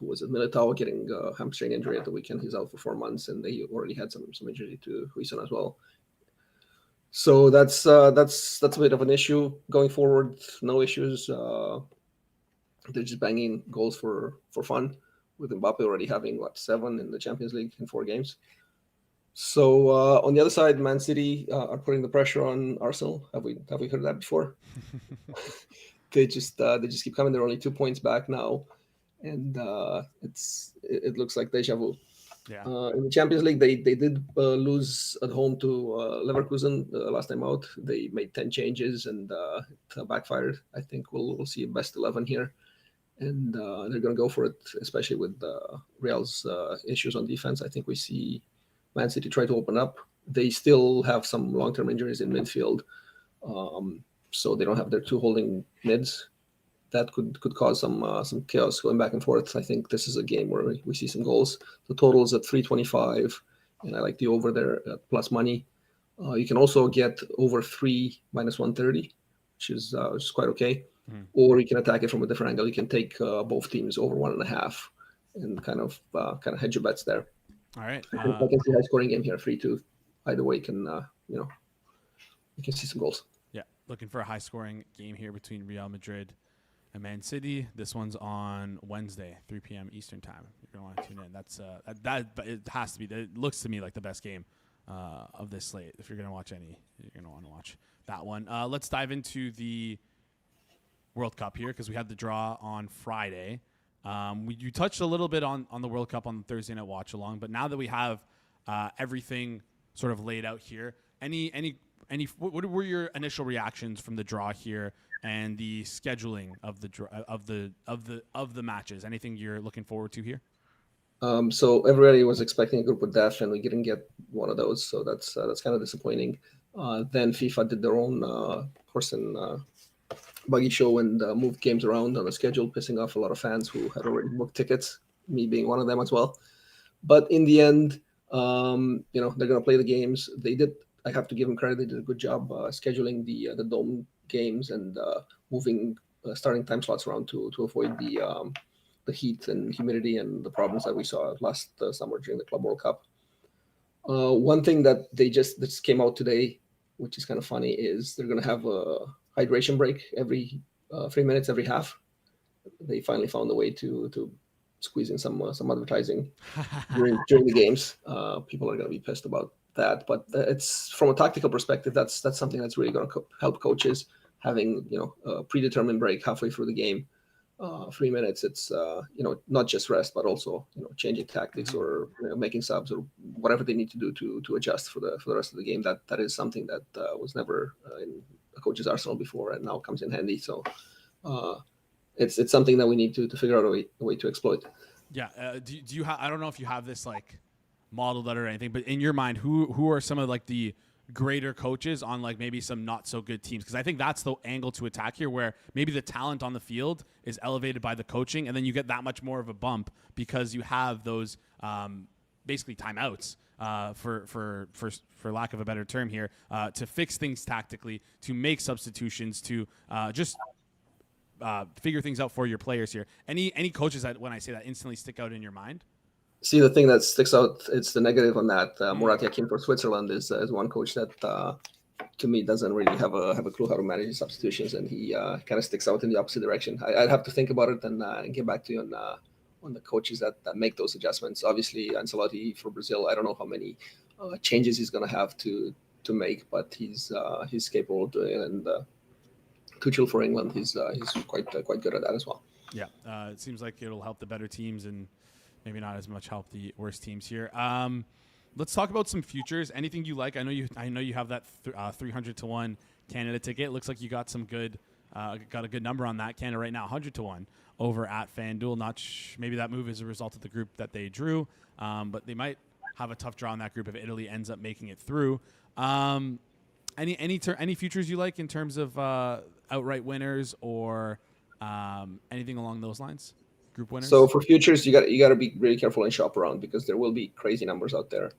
was it? Militao getting a hamstring injury at the weekend. He's out for 4 months, and they already had some injury to Huijsen as well. So that's a bit of an issue going forward. No issues. They're just banging goals for fun, with Mbappe already having 7 in the Champions League in 4 games. So on the other side, Man City are putting the pressure on Arsenal. Have we heard that before? They just keep coming. They're only 2 points back now, and it looks like deja vu. Yeah. In the Champions League, they did lose at home to Leverkusen last time out. They made 10 changes and it backfired. I think we'll see a best 11 here, and they're going to go for it, especially with Real's issues on defense. I think we see Man City try to open up. They still have some long-term injuries in midfield, so they don't have their 2 holding mids. That could cause some chaos going back and forth. I think this is a game where we see some goals. The total is at 325, and I like the over there at plus money. You can also get over 3 minus 130, which is quite okay. Mm-hmm. Or you can attack it from a different angle. You can take both teams over 1.5 and kind of hedge your bets there. All right. I can see a high scoring game here, 3-2. Either way, you can see some goals. Yeah, looking for a high scoring game here between Real Madrid and Man City. This one's on Wednesday, 3 p.m. Eastern time. You're going to want to tune in. That's it has to be. It looks to me like the best game of this slate. If you're going to watch any, you're going to want to watch that one. Let's dive into the World Cup here because we had the draw on Friday. You touched a little bit on the World Cup on the Thursday night watch along, but now that we have everything sort of laid out here, what were your initial reactions from the draw here and the scheduling of the matches? Anything you're looking forward to here? So everybody was expecting a group of death, and we didn't get one of those. So that's kind of disappointing. Then FIFA did their own horse and buggy show and moved games around on the schedule, pissing off a lot of fans who had already booked tickets. me being one of them as well. But in the end, they're going to play the games. They did. I have to give them credit. They did a good job scheduling the dome games and moving starting time slots around to avoid the heat and humidity and the problems that we saw last summer during the Club World Cup. One thing that they just came out today, which is kind of funny, is they're going to have a hydration break every 3 minutes every half. They finally found a way to squeeze in some advertising during the games. People are going to be pissed about that, but it's from a tactical perspective. That's something that's really going to help coaches having a predetermined break halfway through the game. 3 minutes. It's not just rest, but also changing tactics or making subs or whatever they need to do to adjust for the rest of the game. That is something that was never in a coach's arsenal before, and now comes in handy. So it's something that we need to figure out a way to exploit. Yeah. Do you I don't know if you have this like modeled out or anything, but in your mind, who are some of like the greater coaches on like maybe some not so good teams? Because I think that's the angle to attack here, where maybe the talent on the field is elevated by the coaching, and then you get that much more of a bump because you have those basically timeouts for lack of a better term here to fix things tactically, to make substitutions, to just figure things out for your players here. Any coaches that when I say that instantly stick out in your mind? See, the thing that sticks out, it's the negative on that. Murat Yakin for Switzerland is one coach that, to me, doesn't really have a clue how to manage his substitutions, and he kind of sticks out in the opposite direction. I'd have to think about it and get back to you on the coaches that make those adjustments. Obviously, Ancelotti for Brazil, I don't know how many changes he's going to have to make, but he's capable of doing it. And Tuchel for England, he's quite good at that as well. Yeah, it seems like it'll help the better teams and maybe not as much help the worst teams here. Let's talk about some futures. Anything you like? I know you have that 300-1 Canada ticket. It looks like you got some good, got a good number on that. Canada right now 100-1 over at FanDuel. Maybe that move is a result of the group that they drew, but they might have a tough draw in that group if Italy ends up making it through. Any futures you like in terms of outright winners or anything along those lines? Group winners. So for futures, you got to be really careful and shop around because there will be crazy numbers out there.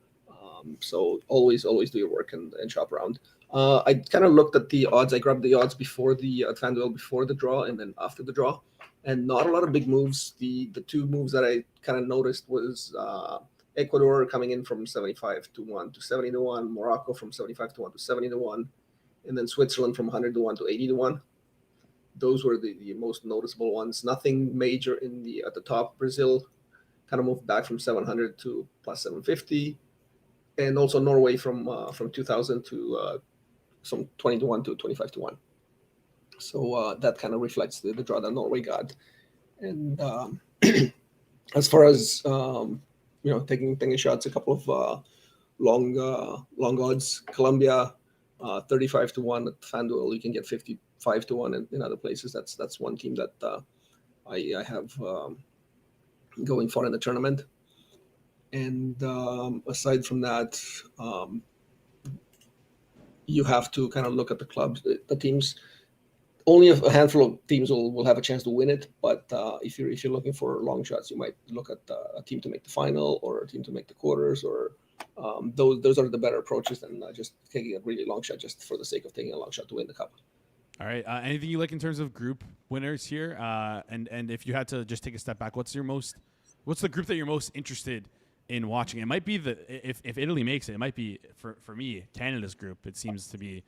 So always do your work and shop around. I kind of looked at the odds. I grabbed the odds before the FanDuel before the draw and then after the draw, and not a lot of big moves. The two moves that I kind of noticed was Ecuador coming in from 75-1 to 70-1, Morocco from 75-1 to 70-1, and then Switzerland from 100-1 to 80-1. Those were the most noticeable ones. Nothing major at the top. Brazil kind of moved back from 700 to plus 750, and also Norway from 2000 to some 20-1 to 25-1. So that kind of reflects the draw that Norway got. And as far as taking shots, a couple of long odds. Colombia 35-1 at FanDuel. You can get 55-1 in other places. That's one team that I have going far in the tournament. And aside from that, you have to kind of look at the clubs, the teams. Only a handful of teams will have a chance to win it. But if you're looking for long shots, you might look at a team to make the final or a team to make the quarters. Or those are the better approaches than just taking a really long shot just for the sake of taking a long shot to win the cup. All right. Anything you like in terms of group winners here? And if you had to just take a step back, what's the group that you're most interested in watching? It might be if Italy makes it, it might be for me Canada's group. It seems to be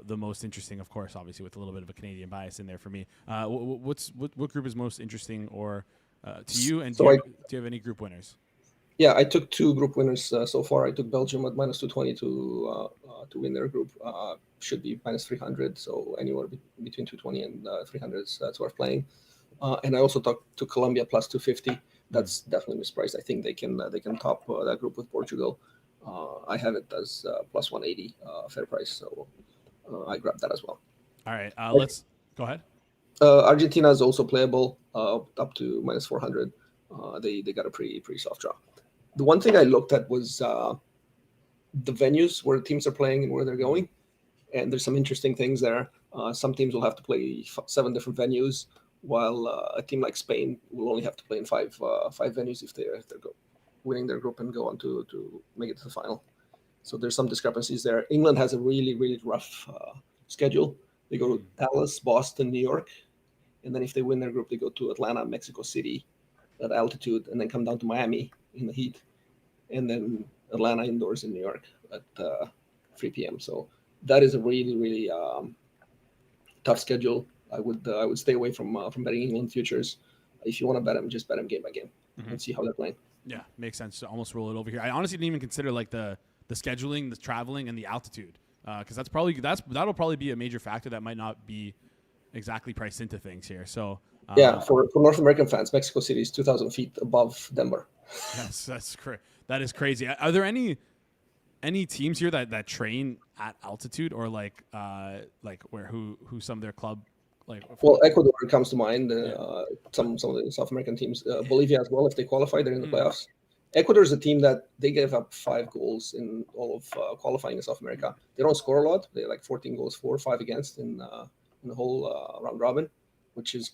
the most interesting, of course, obviously with a little bit of a Canadian bias in there for me. What group is most interesting or to you? And do you have any group winners? Yeah, I took two group winners so far. I took Belgium at minus 220 to win their group. Should be minus 300, so anywhere between 220 and 300 that's worth playing. And I also took Colombia plus 250. That's definitely mispriced. I think they can top that group with Portugal. I have it as plus 180 fair price, so I grabbed that as well. All right, let's go ahead. Argentina is also playable up to minus 400. They got a pretty soft draw. The one thing I looked at was the venues where teams are playing and where they're going, and there's some interesting things there. Some teams will have to play 7 different venues, while a team like Spain will only have to play in five venues if they're winning their group and go on to make it to the final. So there's some discrepancies there. England has a really, really rough schedule. They go to Dallas, Boston, New York, and then if they win their group, they go to Atlanta, Mexico City at altitude, and then come down to Miami in the heat, and then Atlanta indoors in New York at 3 p.m. So that is a really, really tough schedule. I would stay away from betting England futures. If you want to bet them, just bet them game by game and see how they're playing. Yeah, makes sense to almost roll it over here. I honestly didn't even consider like the scheduling, the traveling, and the altitude, because that'll probably be a major factor that might not be exactly priced into things here. So yeah, for North American fans, Mexico City is 2,000 feet above Denver. Yes, that is crazy. Are there any teams here that train at altitude, or like where who some of their club like? Well, Ecuador comes to mind. Some of the South American teams, Bolivia as well. If they qualify, they're in the playoffs. Ecuador is a team that they gave up 5 goals in all of qualifying in South America. They don't score a lot. They like 14 goals for, 5 against in the whole round robin, which is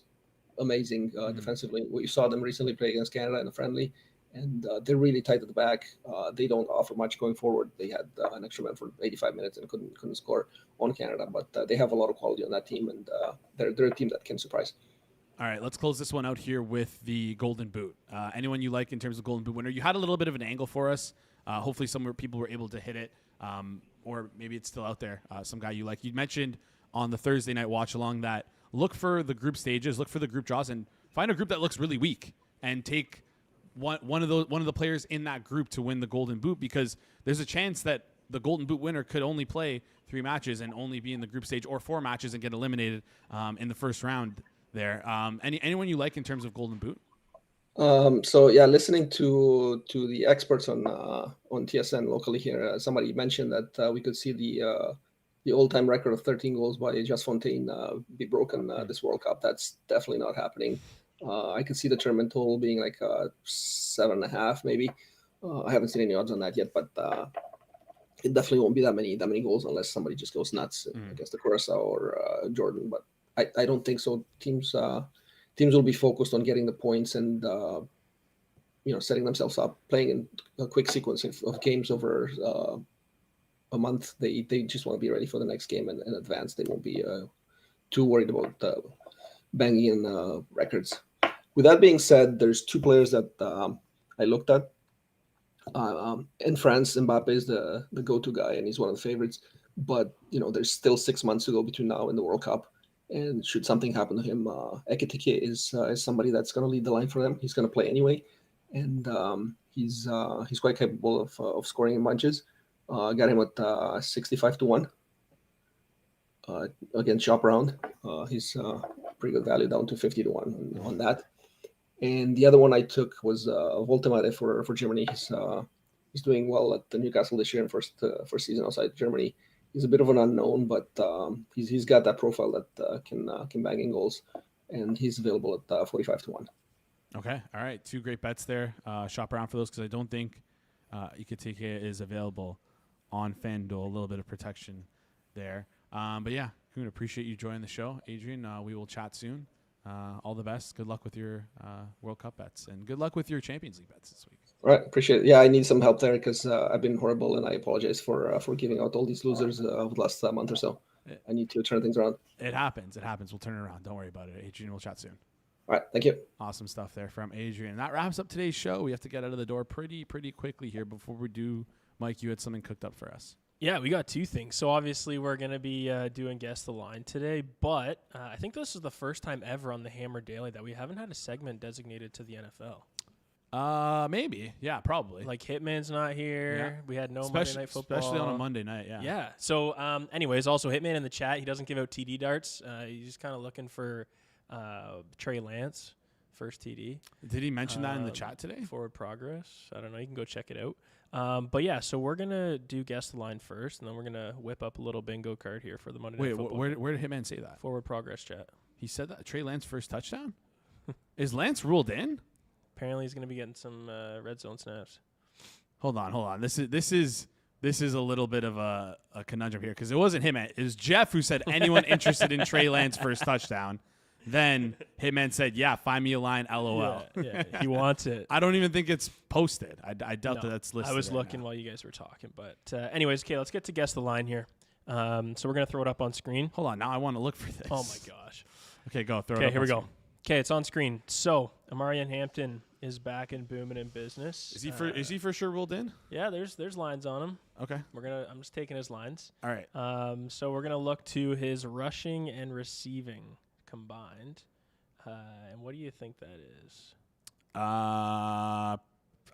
amazing defensively. We saw them recently play against Canada in a friendly, and they're really tight at the back. They don't offer much going forward. They had an extra man for 85 minutes and couldn't score on Canada, but they have a lot of quality on that team, and they're a team that can surprise. All right, let's close this one out here with the Golden Boot. Anyone you like in terms of Golden Boot winner? You had a little bit of an angle for us. Hopefully some people were able to hit it, or maybe it's still out there. Some guy you like. You mentioned on the Thursday night watch along that look for the group stages, look for the group draws, and find a group that looks really weak and take one of the players in that group to win the Golden Boot, because there's a chance that the Golden Boot winner could only play 3 matches and only be in the group stage, or 4 matches and get eliminated in the first round there. Anyone you like in terms of Golden Boot? So yeah, listening to the experts on TSN locally here, somebody mentioned that we could see the all-time record of 13 goals by Just Fontaine be broken this World Cup. That's definitely not happening. I could see the tournament total being like 7.5 maybe. I haven't seen any odds on that yet, but it definitely won't be that many goals unless somebody just goes nuts against the Curacao or Jordan. But I don't think so. Teams will be focused on getting the points and setting themselves up, playing in a quick sequence of games over a month. They just want to be ready for the next game and advance. They won't be too worried about banging in records. With that being said, there's 2 players that I looked at. In France, Mbappe is the go-to guy, and he's one of the favorites. But there's still 6 months to go between now and the World Cup. And should something happen to him, Ekitike is somebody that's going to lead the line for them. He's going to play anyway, and he's quite capable of scoring in bunches. Got him at 65 to 1 against Shop Round. He's pretty good value, down to 50 to 1 on that. And the other one I took was Voltemade for Germany. He's doing well at the Newcastle this year in first season outside Germany. He's a bit of an unknown, but he's got that profile that can bang in goals, and he's available at 45 to 1. Okay, all right, 2 great bets there. Shop around for those, because I don't think Ekitike is available on FanDuel. A little bit of protection there. But yeah, Goon, appreciate you joining the show. Adrian, we will chat soon. All the best. Good luck with your World Cup bets, and good luck with your Champions League bets this week. All right, appreciate it. Yeah, I need some help there because I've been horrible, and I apologize for giving out all these losers over the last month or so. I need to turn things around. It happens. We'll turn it around. Don't worry about it. Adrian, we'll chat soon. All right, thank you. Awesome stuff there from Adrian. That wraps up today's show. We have to get out of the door pretty quickly here. Before we do, Mike, you had something cooked up for us. Yeah, we got 2 things. So obviously we're going to be doing Guess the Line today, but I think this is the first time ever on the Hammer Daily that we haven't had a segment designated to the NFL. Maybe. Yeah, probably. Like Hitman's not here. Yeah. We had Monday Night Football. Especially on a Monday night, yeah. Yeah. So anyways, also Hitman in the chat, he doesn't give out TD darts. He's just kind of looking for Trey Lance, first TD. Did he mention that in the chat today? Forward progress. I don't know. You can go check it out. But yeah, so we're going to do Guess the Line first, and then we're going to whip up a little bingo card here for the Monday Night Football. Where did Hitman say that? Forward progress chat. He said that Trey Lance first touchdown? Is Lance ruled in? Apparently he's going to be getting some red zone snaps. Hold on. This is a little bit of a conundrum here, because it wasn't him. It was Jeff who said anyone interested in Trey Lance first touchdown. Then Hitman said, "Yeah, find me a line, LOL." Yeah, he wants it. I don't even think it's posted. I doubt No, that's listed. I was right looking now. while you guys were talking. But anyways, okay, let's get to guess the line here. So we're going to throw it up on screen. Hold on, now I want to look for this. Oh, my gosh. Okay, go. Throw it Okay, up here we on go. screen. Okay, it's on screen. So Amarian Hampton is back and booming in business. Is he for sure ruled in? Yeah, there's lines on him. Okay. I'm just taking his lines. All right. So we're gonna look to his rushing and receiving combined. And what do you think that is?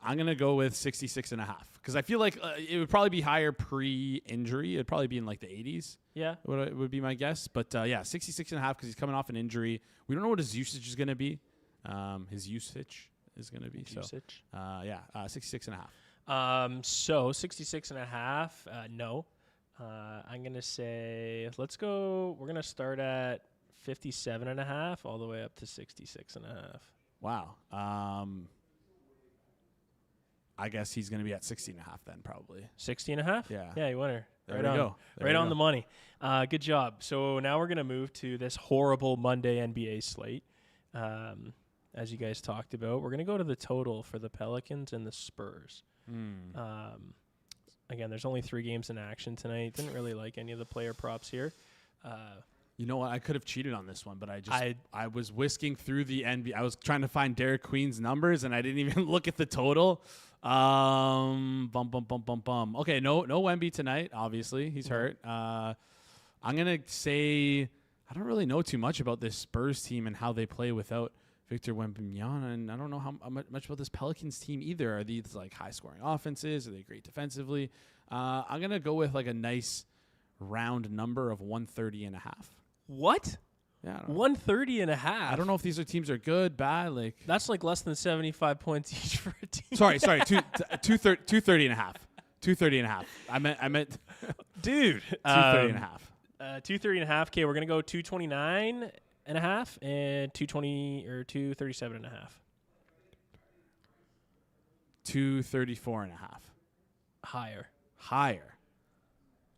I'm going to go with 66.5 because I feel like it would probably be higher pre-injury. It'd probably be in like the 80s. Yeah. Would be my guess. But, 66.5 because he's coming off an injury. We don't know what his usage is going to be. His usage is going to be. Usage. So, 66.5. So 66.5. No. I'm going to say, we're going to start at 57.5 all the way up to 66.5. Wow. I guess he's going to be at 60.5 then probably. 60.5? Yeah. Yeah, you winner. There Right we on. go. There Right we on go. the money. Good job. So now we're going to move to this horrible Monday NBA slate. As you guys talked about, we're going to go to the total for the Pelicans and the Spurs. Again, there's only 3 games in action tonight. Didn't really like any of the player props here. You know what? I could have cheated on this one, but I was whisking through the NBA. I was trying to find Derek Queen's numbers, and I didn't even look at the total. Bum. Okay, no Wemby tonight. Obviously, he's hurt. I'm gonna say I don't really know too much about this Spurs team and how they play without Victor Wembanyama, and I don't know how much about this Pelicans team either. Are these like high-scoring offenses? Are they great defensively? I'm gonna go with like a nice round number of 130.5. What? Yeah, I don't know. 130.5. I don't know if these teams are good, bad. Like, That's like less than 75 points each for a team. sorry, 230.5. 230.5. I meant Dude. 230.5. 230.5. Okay, we're going to go 229.5 and 220 or 237.5. 234.5. Higher.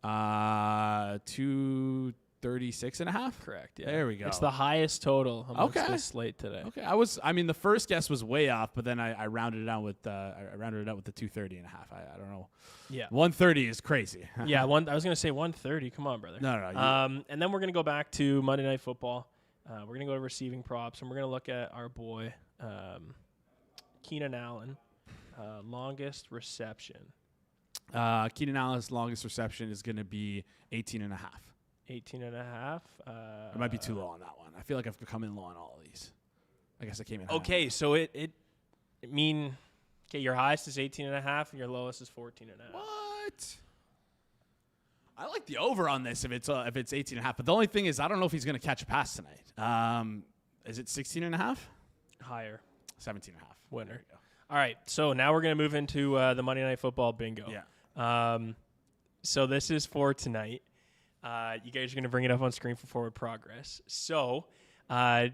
236.5. Correct. Yeah. There we go. It's the highest total amongst Okay. this slate today. Okay, the first guess was way off, but then I rounded it out with the 230.5. I don't know. Yeah. 130 is crazy. Yeah, I was going to say 130. Come on, brother. No. And then we're going to go back to Monday Night Football. We're going to go to receiving props, and we're going to look at our boy, Keenan Allen, longest reception. Keenan Allen's longest reception is going to be 18.5. 18.5. It might be too low on that one. I feel like I've come in low on all of these. I guess I came in high. Okay, so okay, your highest is 18.5 and your lowest is 14.5. What? I like the over on this if it's 18.5. But the only thing is I don't know if he's going to catch a pass tonight. Is it 16.5? Higher. 17.5. Winner. There we go. All right, so now we're going to move into the Monday Night Football bingo. Yeah. So this is for tonight. You guys are going to bring it up on screen for forward progress. So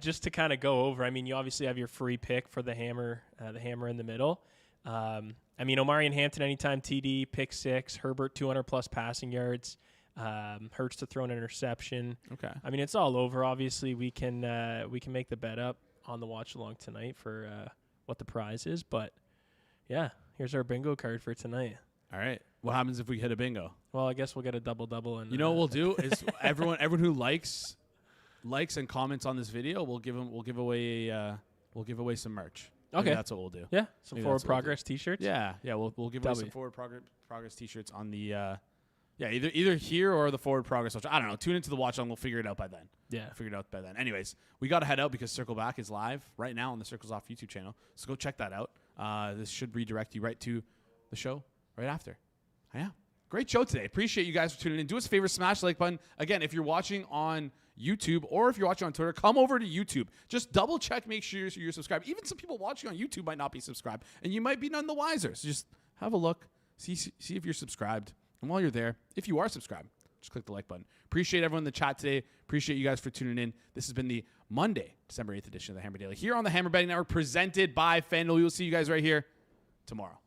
just to kind of go over, you obviously have your free pick for the hammer in the middle. Omarion Hampton, anytime TD, pick 6, Herbert 200-plus passing yards, Hurts to throw an interception. Okay. It's all over. Obviously, we can make the bet up on the watch along tonight for what the prize is. But, yeah, here's our bingo card for tonight. All right. What happens if we hit a bingo? Well, I guess we'll get a double-double. And You know what we'll do is everyone who likes and comments on this video, we'll give away some merch. Maybe Okay. that's what we'll do. Yeah, some Maybe forward that's what we'll do. progress T-shirts. Yeah, we'll give away W. some forward progress T-shirts on the either here or the forward progress watch. I don't know. Tune into the watch on. We'll figure it out by then. Yeah. Anyways, we got to head out because Circle Back is live right now on the Circles Off YouTube channel. So go check that out. This should redirect you right to the show right after. Yeah. Great show today. Appreciate you guys for tuning in. Do us a favor, smash the like button. Again, if you're watching on YouTube or if you're watching on Twitter, come over to YouTube. Just double check, make sure you're subscribed. Even some people watching on YouTube might not be subscribed, and you might be none the wiser. So just have a look, see if you're subscribed. And while you're there, if you are subscribed, just click the like button. Appreciate everyone in the chat today. Appreciate you guys for tuning in. This has been the Monday, December 8th edition of the Hammer Daily here on the Hammer Betting Network, presented by FanDuel. We'll see you guys right here tomorrow.